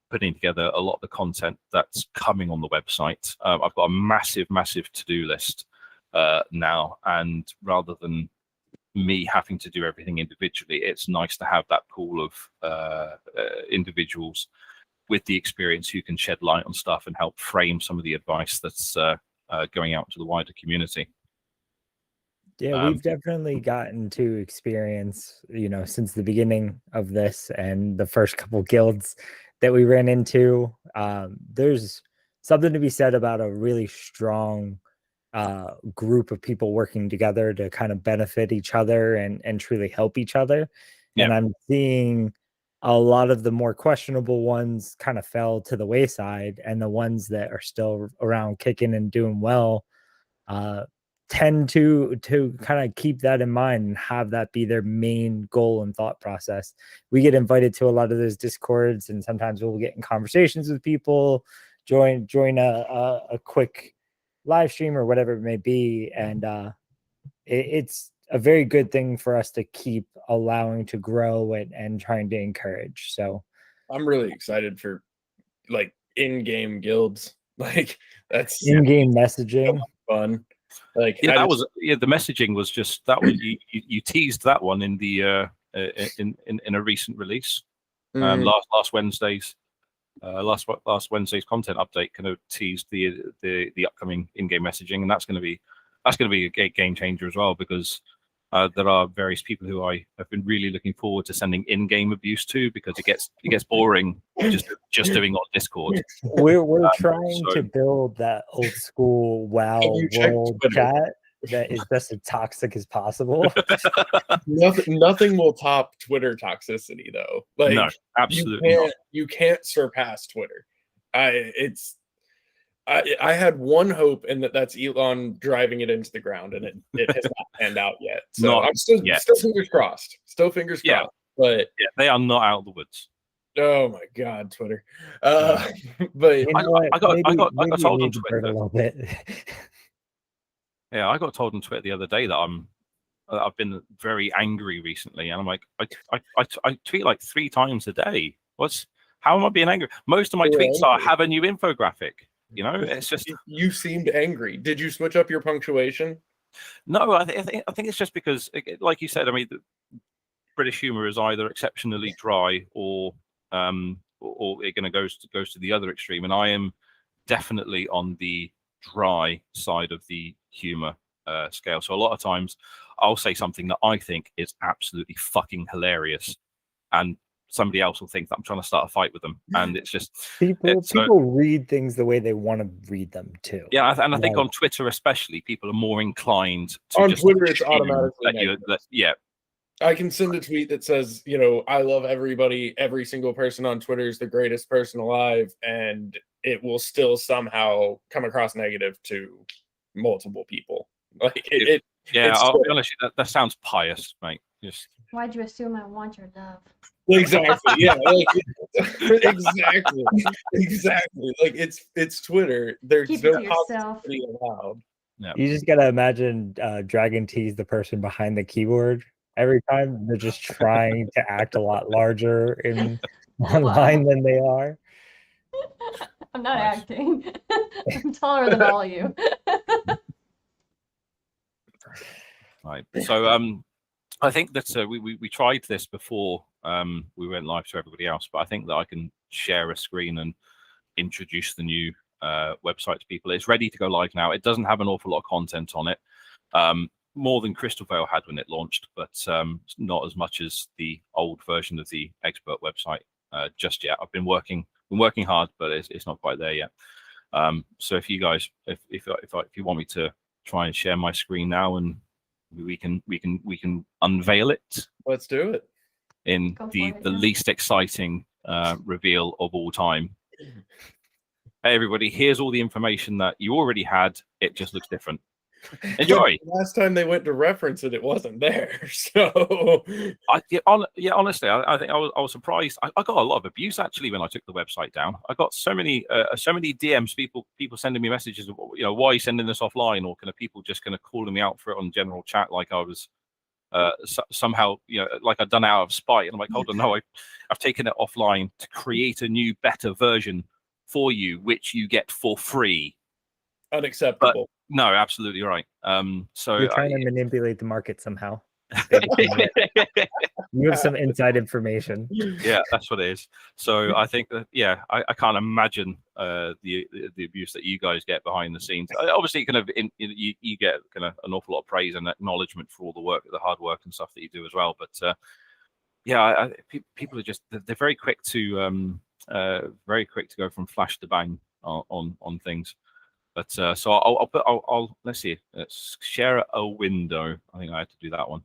Speaker 4: putting together a lot of the content that's coming on the website. I've got a massive to-do list now, and rather than me having to do everything individually, it's nice to have that pool of individuals with the experience who can shed light on stuff and help frame some of the advice that's going out to the wider community.
Speaker 2: Yeah, we've definitely gotten to experience, since the beginning of this and the first couple guilds that we ran into. There's something to be said about a really strong group of people working together to kind of benefit each other and truly help each other.
Speaker 4: Yeah.
Speaker 2: And I'm seeing a lot of the more questionable ones kind of fell to the wayside, and the ones that are still around kicking and doing well tend to kind of keep that in mind and have that be their main goal and thought process. We get invited to a lot of those discords, and sometimes we'll get in conversations with people, join a quick live stream or whatever it may be, and it's a very good thing for us to keep allowing to grow and trying to encourage. So
Speaker 3: I'm really excited for like in-game guilds. Like that's
Speaker 2: in-game messaging
Speaker 3: fun. Like
Speaker 4: the messaging was just that was you teased that one in the in a recent release. Last Wednesday's Wednesday's content update kind of teased the upcoming in-game messaging, and that's going to be a game changer as well, because there are various people who I have been really looking forward to sending in-game abuse to, because it gets boring just doing on Discord.
Speaker 2: We're trying to build that old school WoW world chat that is just as toxic as possible.
Speaker 3: Nothing will top Twitter toxicity, though. Like,
Speaker 4: no, absolutely
Speaker 3: you can't surpass Twitter. I had one hope, and that's Elon driving it into the ground, and it has not panned out yet. So I'm still fingers crossed. Still fingers crossed. But
Speaker 4: they are not out of the woods.
Speaker 3: Oh my God, Twitter! But
Speaker 4: I got told on Twitter
Speaker 2: a little bit.
Speaker 4: Yeah, I got told on Twitter the other day that I've been very angry recently, and I'm like, I tweet like 3 times a day. How am I being angry? Most of my tweets are have a new infographic. It's just
Speaker 3: you seemed angry. Did you switch up your punctuation?
Speaker 4: No, I think it's just because, like you said, I mean, British humor is either exceptionally dry or it going to goes to the other extreme, and I am definitely on the dry side of the humor scale. So a lot of times I'll say something that I think is absolutely fucking hilarious, and somebody else will think that I'm trying to start a fight with them, and it's just
Speaker 2: people read things the way they want to read them too.
Speaker 4: Yeah, and I think on Twitter especially, people are more inclined to
Speaker 3: on Twitter. It's automatically
Speaker 4: yeah.
Speaker 3: I can send a tweet that says, I love everybody. Every single person on Twitter is the greatest person alive, and it will still somehow come across negative to multiple people. Like
Speaker 4: I'll be honest, that sounds pious, mate.
Speaker 5: Why'd you assume I want your love?
Speaker 3: Exactly. Yeah. Like, exactly. Exactly. Like it's Twitter. There's
Speaker 5: Keep
Speaker 3: no
Speaker 5: it to yourself.
Speaker 3: positivity allowed.
Speaker 4: Yeah.
Speaker 2: You just gotta imagine Dragon T's the person behind the keyboard. Every time they're just trying to act a lot larger in online than they are.
Speaker 5: I'm not
Speaker 4: Nice.
Speaker 5: acting. I'm taller than all of you.
Speaker 4: Right. So I think that we tried this before we went live to everybody else, but I think that I can share a screen and introduce the new website to people. It's ready to go live now. It doesn't have an awful lot of content on it, more than Crystal Vale had when it launched, but not as much as the old version of the Expert website just yet. I've been working hard, but it's not quite there yet. So if you guys, if you want me to try and share my screen now, and we can unveil it.
Speaker 3: Let's do it.
Speaker 4: In the least exciting reveal of all time. Hey everybody, here's all the information that you already had. It just looks different. Enjoy.
Speaker 3: Yeah, last time they went to reference it, it wasn't there. So
Speaker 4: honestly, I think I was surprised. I got a lot of abuse actually when I took the website down. I got so many DMs, people sending me messages of, why are you sending this offline, or kind of people just kind of calling me out for it on general chat, like I was somehow, like I'd done it out of spite. And I'm like, hold on, no, I've taken it offline to create a new, better version for you, which you get for free.
Speaker 3: Unacceptable.
Speaker 4: But, no, absolutely right. So
Speaker 2: you're trying to manipulate the market somehow. You have some inside information.
Speaker 4: Yeah, that's what it is. So I think that, I can't imagine the abuse that you guys get behind the scenes. Obviously, kind of you get kind of an awful lot of praise and acknowledgement for all the hard work and stuff that you do as well. But people are they're very quick to go from flash to bang on things. But so I'll let's see. Let's share a window. I think I had to do that one,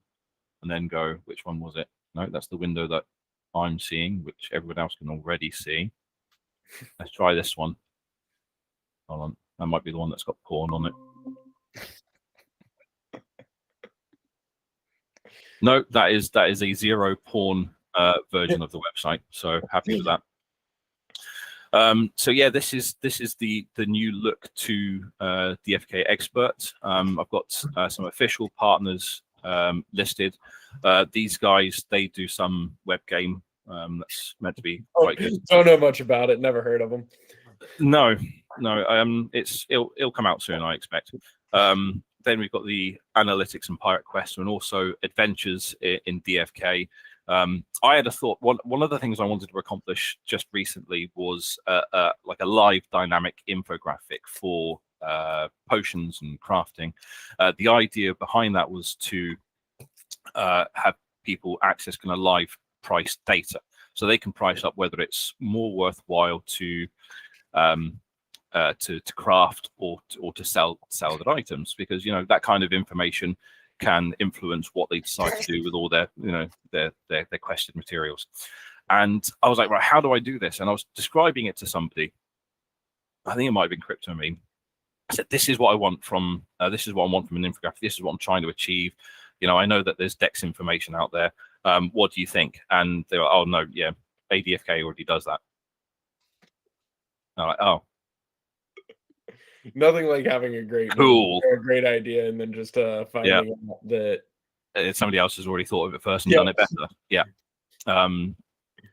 Speaker 4: and then go. Which one was it? No, that's the window that I'm seeing, which everyone else can already see. Let's try this one. Hold on, that might be the one that's got porn on it. No, that is a zero porn version of the website. So happy with that. So yeah, this is the new look to DFKEggspert. I've got some official partners listed. These guys, they do some web game that's meant to be quite good.
Speaker 3: Don't know much about it. Never heard of them.
Speaker 4: No. It'll come out soon, I expect. Then we've got the analytics and pirate quest, and also adventures in DFK. I had a thought. One of the things I wanted to accomplish just recently was like a live dynamic infographic for potions and crafting. The idea behind that was to have people access kind of live price data, so they can price up whether it's more worthwhile to craft or to sell their items, because that kind of information can influence what they decide to do with all their their quested materials. And I was like, right, how do I do this? And I was describing it to somebody. I think it might have been Crypto Meme. I said, this is what I want from an infographic. This is what I'm trying to achieve. I know that there's DEX information out there. What do you think? And they were, oh no, yeah, ADFK already does that. And I'm like, oh.
Speaker 3: Nothing like having a great idea and then just finding out that
Speaker 4: somebody else has already thought of it first and done it better. Yeah.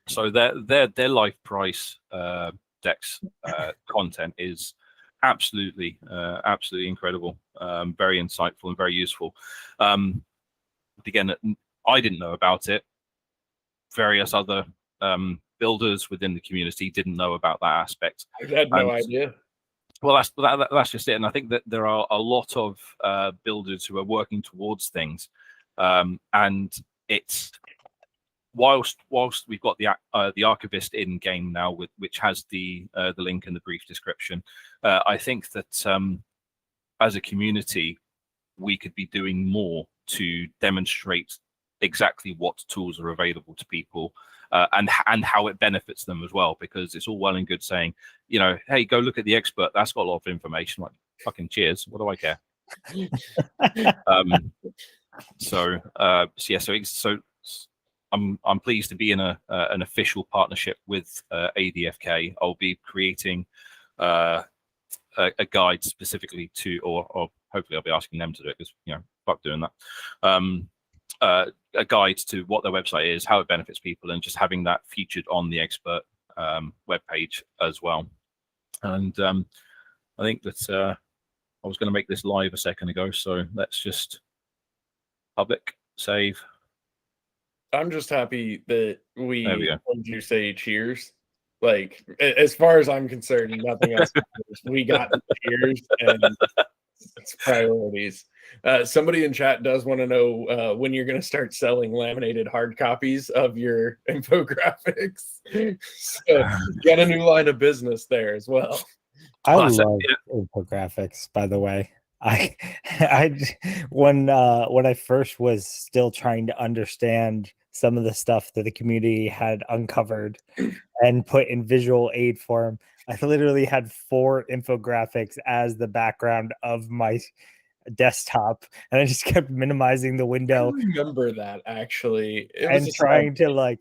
Speaker 4: So their life price DEX content is absolutely incredible, very insightful and very useful. Again, I didn't know about it. Various other builders within the community didn't know about that aspect.
Speaker 3: I had no idea.
Speaker 4: Well, that's just it. And I think that there are a lot of builders who are working towards things, and it's whilst we've got the archivist in game now, which has the link in the brief description. I think that as a community, we could be doing more to demonstrate exactly what tools are available to people. And how it benefits them as well, because it's all well and good saying, hey, go look at the expert. That's got a lot of information. Like, fucking cheers. What do I care? So I'm pleased to be in an official partnership with ADFK. I'll be creating a guide specifically to, or hopefully I'll be asking them to do it, because fuck doing that. A guide to what their website is, how it benefits people, and just having that featured on the Expert webpage as well. And I think that I was going to make this live a second ago, so let's just public save.
Speaker 3: I'm just happy that we
Speaker 4: go.
Speaker 3: heard you say cheers. Like, as far as I'm concerned, nothing else matters. We got cheers, and it's priorities. Somebody in chat does want to know when you're going to start selling laminated hard copies of your infographics. So got a new line of business there as well.
Speaker 2: I love infographics, by the way. When I first was still trying to understand some of the stuff that the community had uncovered and put in visual aid form, I literally had 4 infographics as the background of my desktop, and I just kept minimizing the window.
Speaker 3: I remember that, actually.
Speaker 2: And trying to,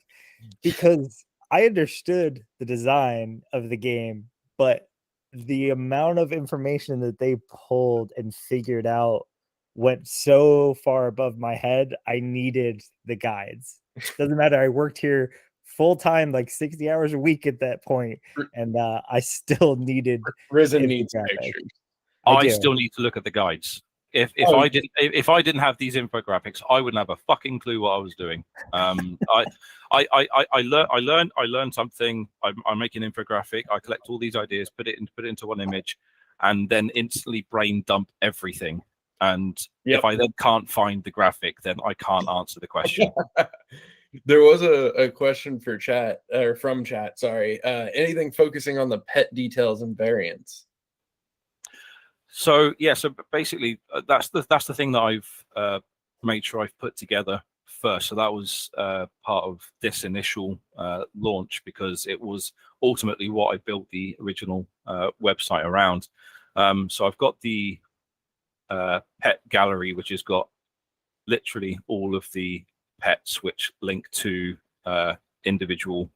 Speaker 2: because I understood the design of the game, but the amount of information that they pulled and figured out went so far above my head. I needed the guides. Doesn't matter. I worked here full time, like 60 hours a week at that point, and I still needed.
Speaker 3: Risen needs pictures.
Speaker 4: I still need to look at the guides. If I didn't have these infographics, I wouldn't have a fucking clue what I was doing. I learned something. I make an infographic. I collect all these ideas, put it into one image, and then instantly brain dump everything. And if I then can't find the graphic, then I can't answer the question.
Speaker 3: There was a question for chat, or from chat. Sorry. Anything focusing on the pet details and variants?
Speaker 4: So yeah, so basically that's the thing that I've made sure I've put together first. So that was part of this initial launch, because it was ultimately what I built the original website around. So I've got the pet gallery, which has got literally all of the pets, which link to individual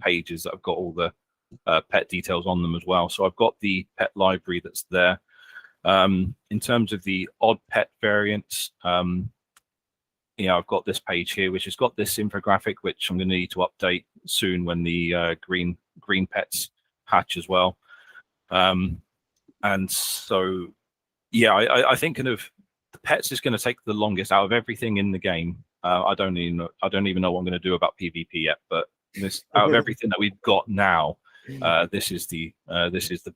Speaker 4: pages that have got all the pet details on them as well. So I've got the pet library that's there. In terms of the odd pet variants, I've got this page here, which has got this infographic, which I'm going to need to update soon when the green pets hatch as well. And so, yeah, I think kind of the pets is going to take the longest out of everything in the game. I don't even know what I'm going to do about PvP yet, but out of everything that we've got now, this is the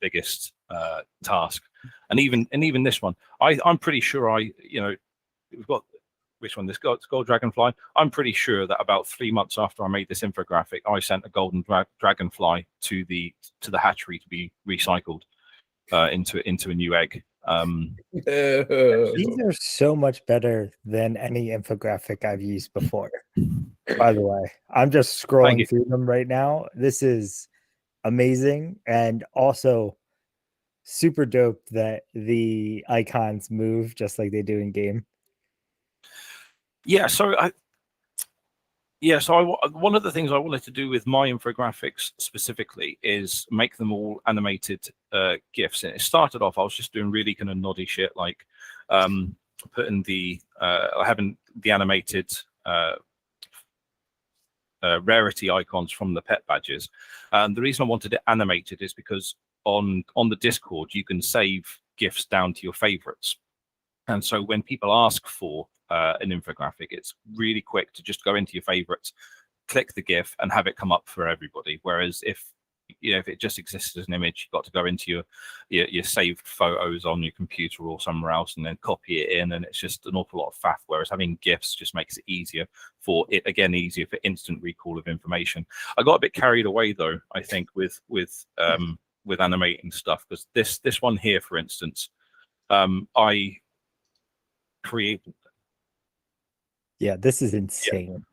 Speaker 4: biggest task. And even this one, I'm pretty sure we've got which one, this gold dragonfly. I'm pretty sure that about 3 months after I made this infographic, I sent a golden dragonfly to the hatchery to be recycled into a new egg.
Speaker 2: These are so much better than any infographic I've used before. By the way, I'm just scrolling through them right now. This is amazing, and also super dope that the icons move just like they do in game.
Speaker 4: Yeah, so one of the things I wanted to do with my infographics specifically is make them all animated GIFs. And it started off, I was just doing really kind of noddy shit, like putting having the animated rarity icons from the pet badges. The reason I wanted it animated is because on the Discord, you can save GIFs down to your favorites. And so when people ask for an infographic, it's really quick to just go into your favorites, click the GIF, and have it come up for everybody. Whereas if it just exists as an image, you've got to go into your saved photos on your computer or somewhere else and then copy it in, and it's just an awful lot of faff. Whereas having GIFs just makes it easier for instant recall of information. I got a bit carried away though, I think, with animating stuff, because this one here, for instance, I created.
Speaker 2: Yeah, this is insane.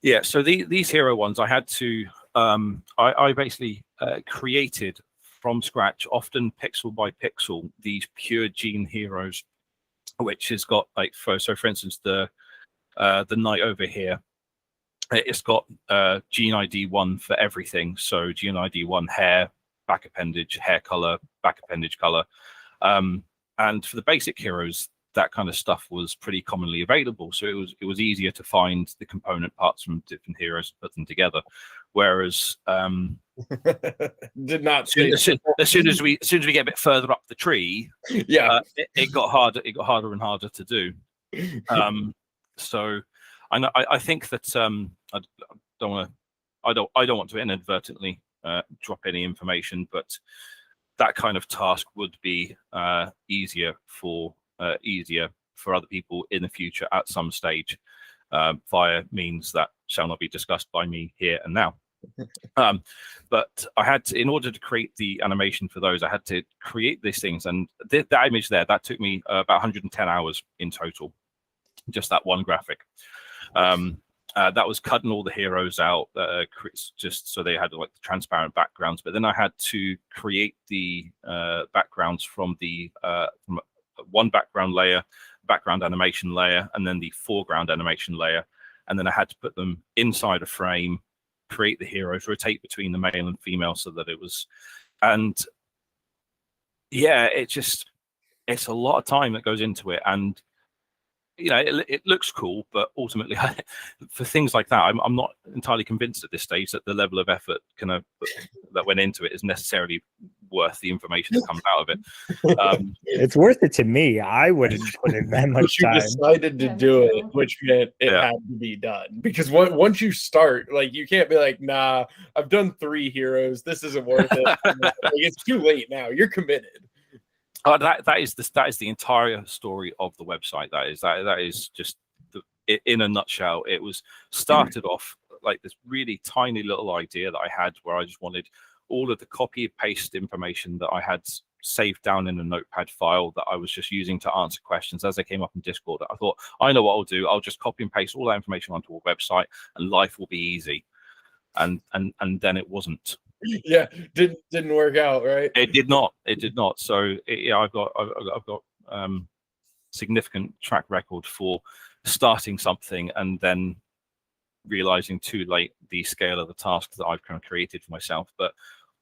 Speaker 4: Yeah, so these hero ones, I had to, I basically created from scratch, often pixel by pixel, these pure gene heroes, which has got for instance, the knight over here It's got gene ID 1 for everything. So gene ID 1 hair, back appendage, hair color, back appendage color. And for the basic heroes, that kind of stuff was pretty commonly available. So it was easier to find the component parts from different heroes and put them together. Whereas
Speaker 3: did not
Speaker 4: as soon as we get a bit further up the tree,
Speaker 3: yeah,
Speaker 4: it got harder. It got harder and harder to do. So I think that I don't want to inadvertently drop any information, but that kind of task would be easier for other people in the future at some stage via means that shall not be discussed by me here and now. But I had to, in order to create the animation for those, I had to create these things, and that image there, that took me about 110 hours in total, just that one graphic. That was cutting all the heroes out, just so they had like the transparent backgrounds. But then I had to create the backgrounds from the from one background layer, background animation layer, and then the foreground animation layer. And then I had to put them inside a frame, create the heroes, rotate between the male and female so that it was, and yeah, it's a lot of time that goes into it. And you know, it looks cool, but ultimately, for things like that, I'm not entirely convinced at this stage that the level of effort that went into it is necessarily worth the information that comes out of it.
Speaker 2: It's worth it to me. I wouldn't put in that much time.
Speaker 3: You decided to do it, which meant it had to be done. Because once you start, like, you can't be like, nah, I've done 3 heroes. This isn't worth it. Like, it's too late now. You're committed.
Speaker 4: That is the entire story of the website. That is just in a nutshell. It was started off like this really tiny little idea that I had, where I just wanted all of the copy and paste information that I had saved down in a notepad file that I was just using to answer questions as they came up in Discord. I thought, I know what I'll do. I'll just copy and paste all that information onto a website, and life will be easy. And then it wasn't.
Speaker 3: Yeah, didn't work out, right?
Speaker 4: It did not. So yeah, I've got significant track record for starting something and then realizing too late the scale of the task that I've kind of created for myself, but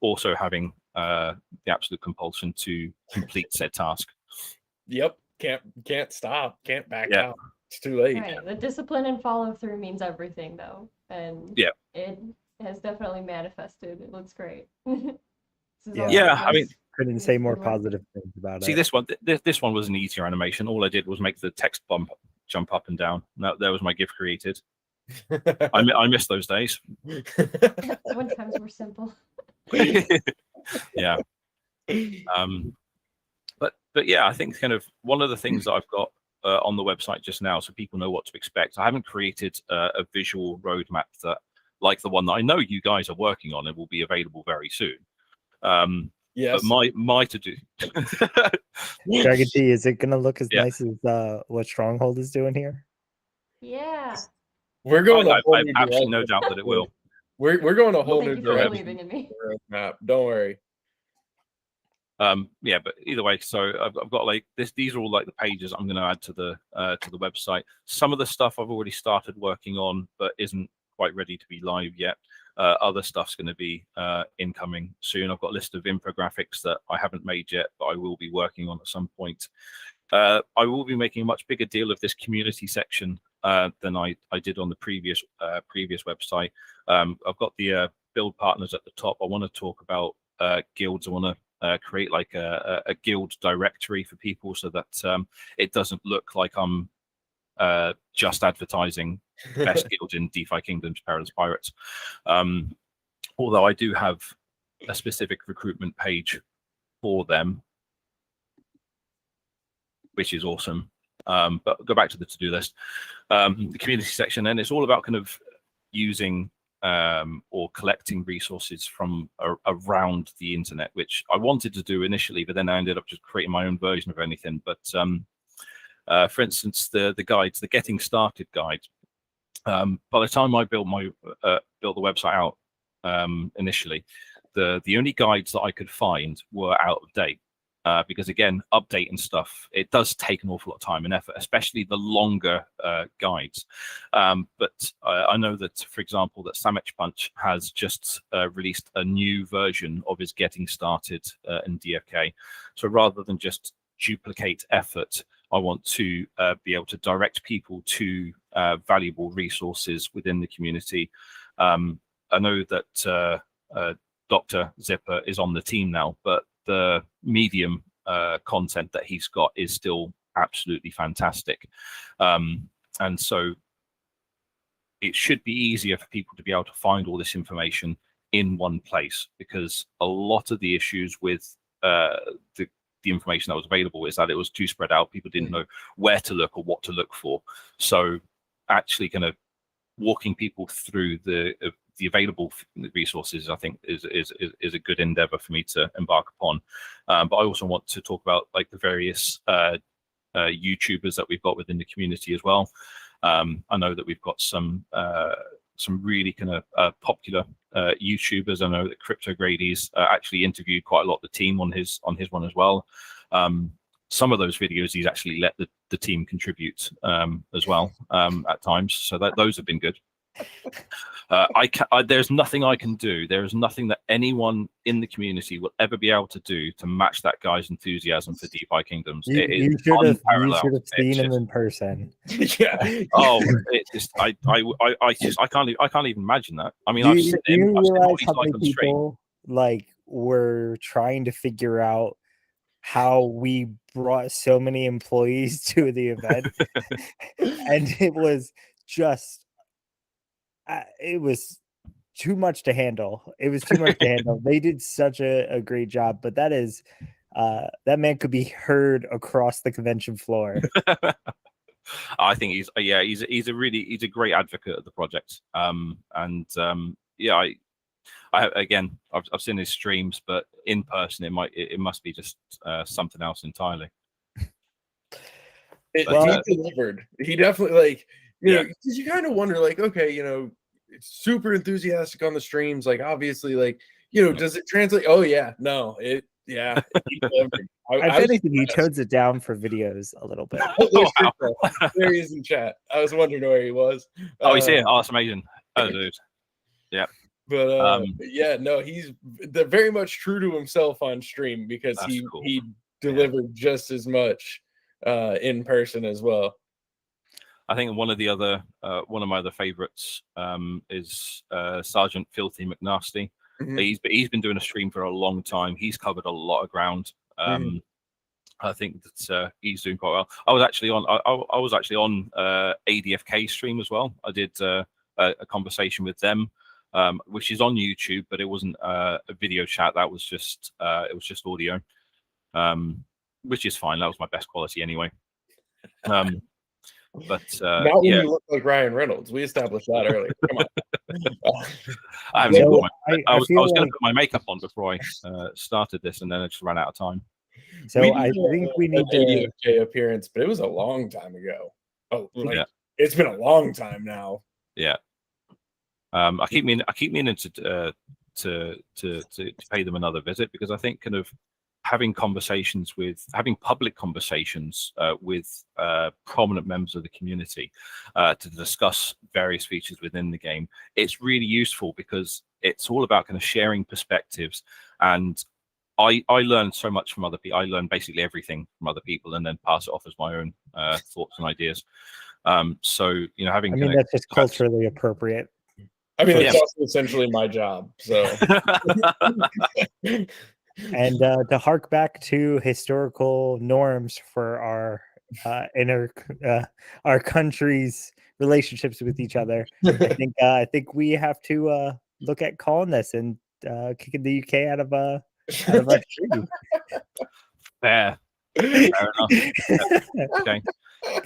Speaker 4: also having the absolute compulsion to complete said task.
Speaker 3: Yep, can't stop, can't back out. It's too late.
Speaker 5: Right, the discipline and follow through means everything, though, and it has definitely manifested. It looks great.
Speaker 4: I mean,
Speaker 2: couldn't say more positive things about it.
Speaker 4: See, this one was an easier animation. All I did was make the text jump up and down. There was my GIF created. I miss those days.
Speaker 5: When times were simple.
Speaker 4: Yeah. But yeah, I think kind of one of the things that I've got on the website just now, so people know what to expect. I haven't created a visual roadmap that, like the one that I know you guys are working on, and will be available very soon.
Speaker 3: Yes.
Speaker 4: But my to do.
Speaker 2: Dragon T, is it gonna look as nice as what StrongHold is doing here?
Speaker 5: Yeah.
Speaker 3: We're going.
Speaker 4: I have absolutely no doubt that it will.
Speaker 3: We're going a whole new
Speaker 5: direction. Believing in me.
Speaker 3: Roadmap. Don't worry.
Speaker 4: Yeah, but either way, so I've got like this. These are all like the pages I'm going to add to the website. Some of the stuff I've already started working on, but isn't quite ready to be live yet. Other stuff's going to be incoming soon. I've got a list of infographics that I haven't made yet, but I will be working on at some point. I will be making a much bigger deal of this community section than I did on the previous website. I've got the build partners at the top. I want to talk about guilds. I want to create like a guild directory for people so that it doesn't look like I'm just advertising best guild in DeFi Kingdoms, Perilous Pirates. Although I do have a specific recruitment page for them, which is awesome. But go back to the to-do list, the community section, and it's all about kind of using or collecting resources from around the internet, which I wanted to do initially, but then I ended up just creating my own version of anything. But for instance, the guides, the getting started guide, by the time I built the website out initially, the only guides that I could find were out of date. because again, updating stuff, it does take an awful lot of time and effort, especially the longer guides. But I know that, for example, that Samech Punch has just released a new version of his Getting Started in DFK. So rather than just duplicate effort, I want to be able to direct people to valuable resources within the community. I know that Dr. Zipper is on the team now, but the medium content that he's got is still absolutely fantastic. And so it should be easier for people to be able to find all this information in one place, because a lot of the issues with the information that was available is that it was too spread out. People didn't know where to look or what to look for. So actually kind of walking people through the available resources, I think is a good endeavor for me to embark upon. But I also want to talk about like the various YouTubers that we've got within the community as well. I know that we've got some really kind of popular YouTubers. I know that Crypto Grady's actually interviewed quite a lot of the team on his one as well. Some of those videos he's actually let the team contribute as well at times, so that those have been good. There's nothing I can do. There is nothing that anyone in the community will ever be able to do to match that guy's enthusiasm for DeFi Kingdoms.
Speaker 2: You should have seen him in person.
Speaker 3: Yeah.
Speaker 4: Oh, it just I can't even imagine that. I mean, I've seen
Speaker 2: realize how many people like were trying to figure out how we brought so many employees to the event, and it was just it was too much to handle. It was too much to handle. They did such a great job, but that is that man could be heard across the convention floor.
Speaker 4: I think he's a great advocate of the project. Yeah, I've seen his streams, but in person it must be just something else entirely.
Speaker 3: He delivered. He definitely, like, you know, because you kind of wonder, like, okay, you know, it's super enthusiastic on the streams, like, obviously, like, you know, does it translate? Oh yeah, no, he delivered.
Speaker 2: If anything, he tones it down for videos a little bit.
Speaker 3: There he is in chat. I was wondering where he was.
Speaker 4: Oh, he's here. Oh, that's amazing. Oh, dude. Yeah.
Speaker 3: But yeah, no, he's very much true to himself on stream, because he delivered just as much in person as well.
Speaker 4: I think one of my other favorites is Sergeant Filthy McNasty. Mm-hmm. He's been doing a stream for a long time. He's covered a lot of ground. I think that he's doing quite well. I was actually on ADFK stream as well. I did a conversation with them, which is on YouTube, but it wasn't a video chat. That was just audio, which is fine. That was my best quality anyway. But
Speaker 3: not when you look like Ryan Reynolds. We established that earlier. Come on.
Speaker 4: I was going to put my makeup on before I started this, and then I just ran out of time.
Speaker 2: So I think we need
Speaker 3: to ADFK appearance, but it was a long time ago. Oh, like, it's been a long time now. Yeah.
Speaker 4: I keep meaning to pay them another visit, because I think kind of having public conversations with prominent members of the community to discuss various features within the game, it's really useful, because it's all about kind of sharing perspectives. And I learn so much from other people. I learn basically everything from other people, and then pass it off as my own thoughts and ideas. So, you know,
Speaker 2: that's just culturally appropriate.
Speaker 3: I mean, it's also essentially my job. So.
Speaker 2: And to hark back to historical norms for our country's relationships with each other, I think we have to look at calling this and kicking the UK out of our treaty.
Speaker 4: Fair enough. Okay.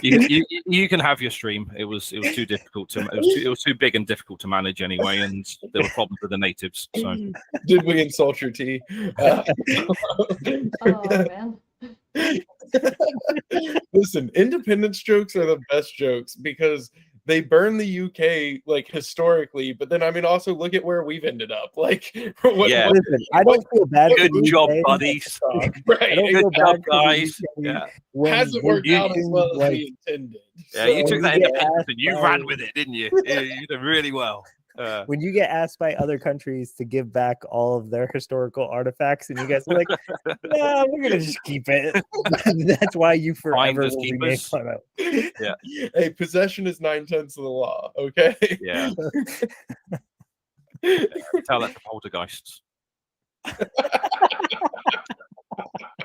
Speaker 4: You can have your stream. It was too difficult to it was too big and difficult to manage anyway, and there were problems with the natives. So
Speaker 3: did we insult your tea?
Speaker 5: Oh man.
Speaker 3: Listen, independence jokes are the best jokes, because they burn the UK like historically, but then I mean also look at where we've ended up. Like
Speaker 4: Yeah.
Speaker 2: Listen, I don't feel bad.
Speaker 4: Good
Speaker 2: for the
Speaker 4: job,
Speaker 2: UK.
Speaker 4: buddies.
Speaker 3: Right.
Speaker 2: I don't
Speaker 4: Good
Speaker 2: feel
Speaker 4: job,
Speaker 2: bad for the
Speaker 4: guys.
Speaker 2: UK
Speaker 4: Yeah.
Speaker 2: when
Speaker 3: Hasn't
Speaker 2: we're
Speaker 3: worked out as
Speaker 2: doing,
Speaker 3: well as
Speaker 2: like,
Speaker 3: we intended.
Speaker 4: Yeah, you
Speaker 3: So-
Speaker 4: took that
Speaker 2: you get
Speaker 4: independence
Speaker 2: asked
Speaker 4: and you
Speaker 2: by-
Speaker 4: ran with it, didn't you? You did really well.
Speaker 2: when you get asked by other countries to give back all of their historical artifacts, and you guys are like, "No, we're gonna just keep it." That's why you forever
Speaker 4: Finders
Speaker 2: will be made
Speaker 4: keepers.
Speaker 2: fun of.
Speaker 4: Yeah.
Speaker 3: Hey, possession is 9/10 of the law. Okay.
Speaker 4: Yeah. Tell that to poltergeists.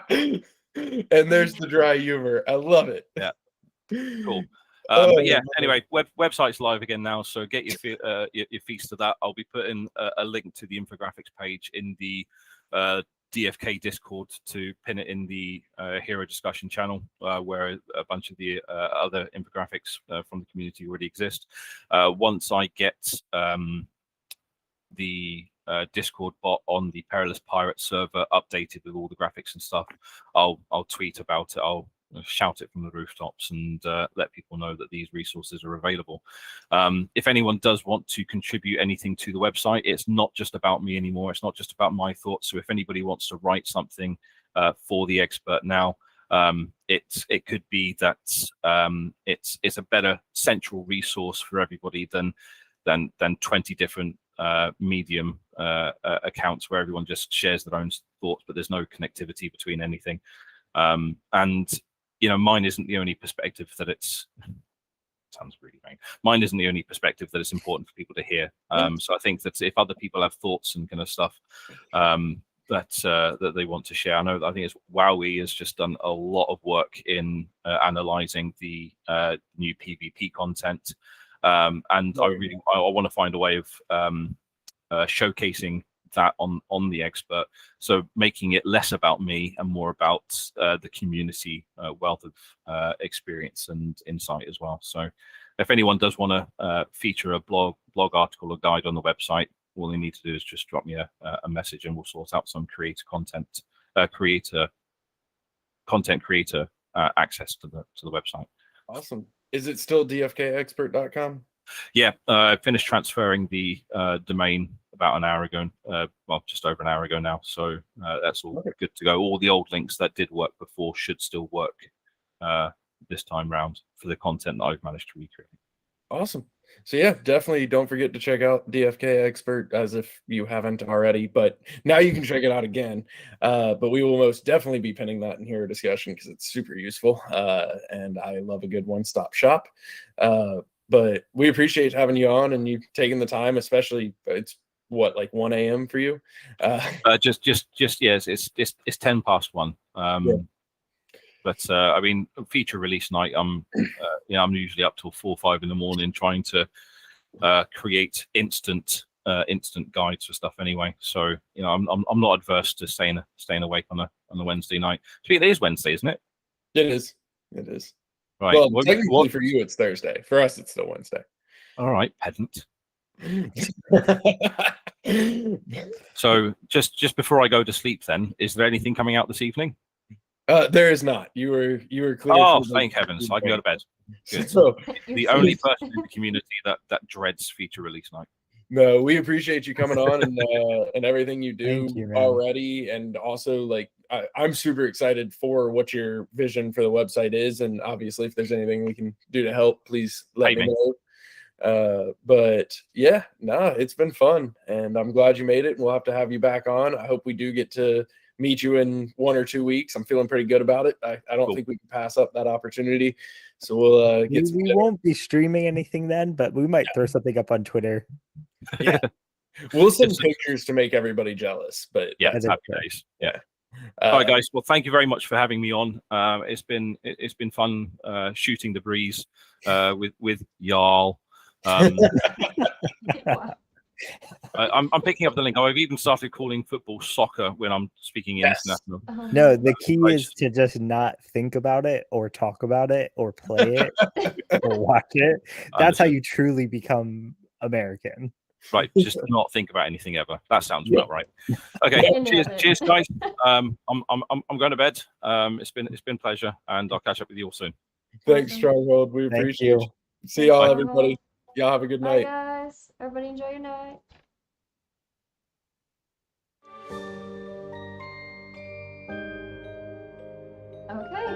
Speaker 3: And there's the dry humor. I love it.
Speaker 4: Yeah. Cool.
Speaker 3: Oh,
Speaker 4: But yeah, anyway, website's live again now, so get your feeds to that. I'll be putting a link to the infographics page in the DFK Discord to pin it in the Hero Discussion channel, where a bunch of the other infographics from the community already exist. Once I get the Discord bot on the Perilous Pirate server updated with all the graphics and stuff, I'll tweet about it. I'll shout it from the rooftops and let people know that these resources are available. If anyone does want to contribute anything to the website, it's not just about me anymore. It's not just about my thoughts. So if anybody wants to write something for the expert now, it could be that it's a better central resource for everybody than 20 different Medium accounts where everyone just shares their own thoughts, but there's no connectivity between anything. And mine isn't the only perspective that it's sounds really vain. Mine isn't the only perspective that it's important for people to hear. So I think that if other people have thoughts and kind of stuff that they want to share, I think it's Wowie has just done a lot of work in analyzing the new PvP content. And I want to find a way of showcasing that on the expert, so making it less about me and more about the community wealth of experience and insight as well. So if anyone does want to feature a blog article or guide on the website, all they need to do is just drop me a message and we'll sort out some content creator access to the website.
Speaker 3: Awesome. Is it still DFKEggspert.com?
Speaker 4: Yeah, I finished transferring the domain about an hour ago. Well, just over an hour ago now. So that's all good to go. All the old links that did work before should still work this time round for the content that I've managed to recreate.
Speaker 3: Awesome. So yeah, definitely don't forget to check out DFK Expert as if you haven't already, but now you can check it out again. But we will most definitely be pinning that in Hero Discussion because it's super useful. And I love a good one-stop shop. But we appreciate having you on and you taking the time, especially it's what, like 1 a.m. for you?
Speaker 4: Just yes, it's 10 past 1. Yeah. But I mean, feature release night, I'm usually up till 4 or 5 in the morning trying to create instant guides for stuff anyway. So I'm not adverse to staying awake on a Wednesday night. So it is Wednesday, isn't it?
Speaker 3: It is.
Speaker 4: Right.
Speaker 3: Well, technically for you it's Thursday. For us it's still Wednesday.
Speaker 4: All right, pedant. So just before I go to sleep, then, is there anything coming out this evening?
Speaker 3: There is not. You were clear.
Speaker 4: Oh, thank heavens! I can go to bed. Good. So, the only person in the community that dreads feature release night.
Speaker 3: No, we appreciate you coming on and everything you do
Speaker 2: you,
Speaker 3: already, and also like I'm super excited for what your vision for the website is, and obviously if there's anything we can do to help, please let me know. But yeah, it's been fun, and I'm glad you made it. We'll have to have you back on. I hope we do get to meet you in 1 or 2 weeks. I'm feeling pretty good about it. I don't think we can pass up that opportunity. So we'll get some.
Speaker 2: We won't be streaming anything then, but we might throw something up on Twitter.
Speaker 3: Yeah, we'll send pictures to make everybody jealous. But
Speaker 4: yeah, happy days. Yeah. All right, guys. Well, thank you very much for having me on. It's been fun shooting the breeze with Jarl. I'm picking up the link. I've even started calling football soccer when I'm speaking international.
Speaker 2: No, the key is to just not think about it or talk about it or play it or watch it. That's how you truly become American.
Speaker 4: Right, just not think about anything ever. That sounds about right. Okay, cheers, guys. I'm going to bed. It's been a pleasure, and I'll catch up with you all soon.
Speaker 3: Thanks, Stronghold. We appreciate you. See y'all,
Speaker 5: Bye.
Speaker 3: everybody. Y'all have a good
Speaker 5: Bye,
Speaker 3: night.
Speaker 5: guys. Everybody enjoy your night. Okay.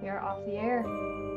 Speaker 5: We are off the air.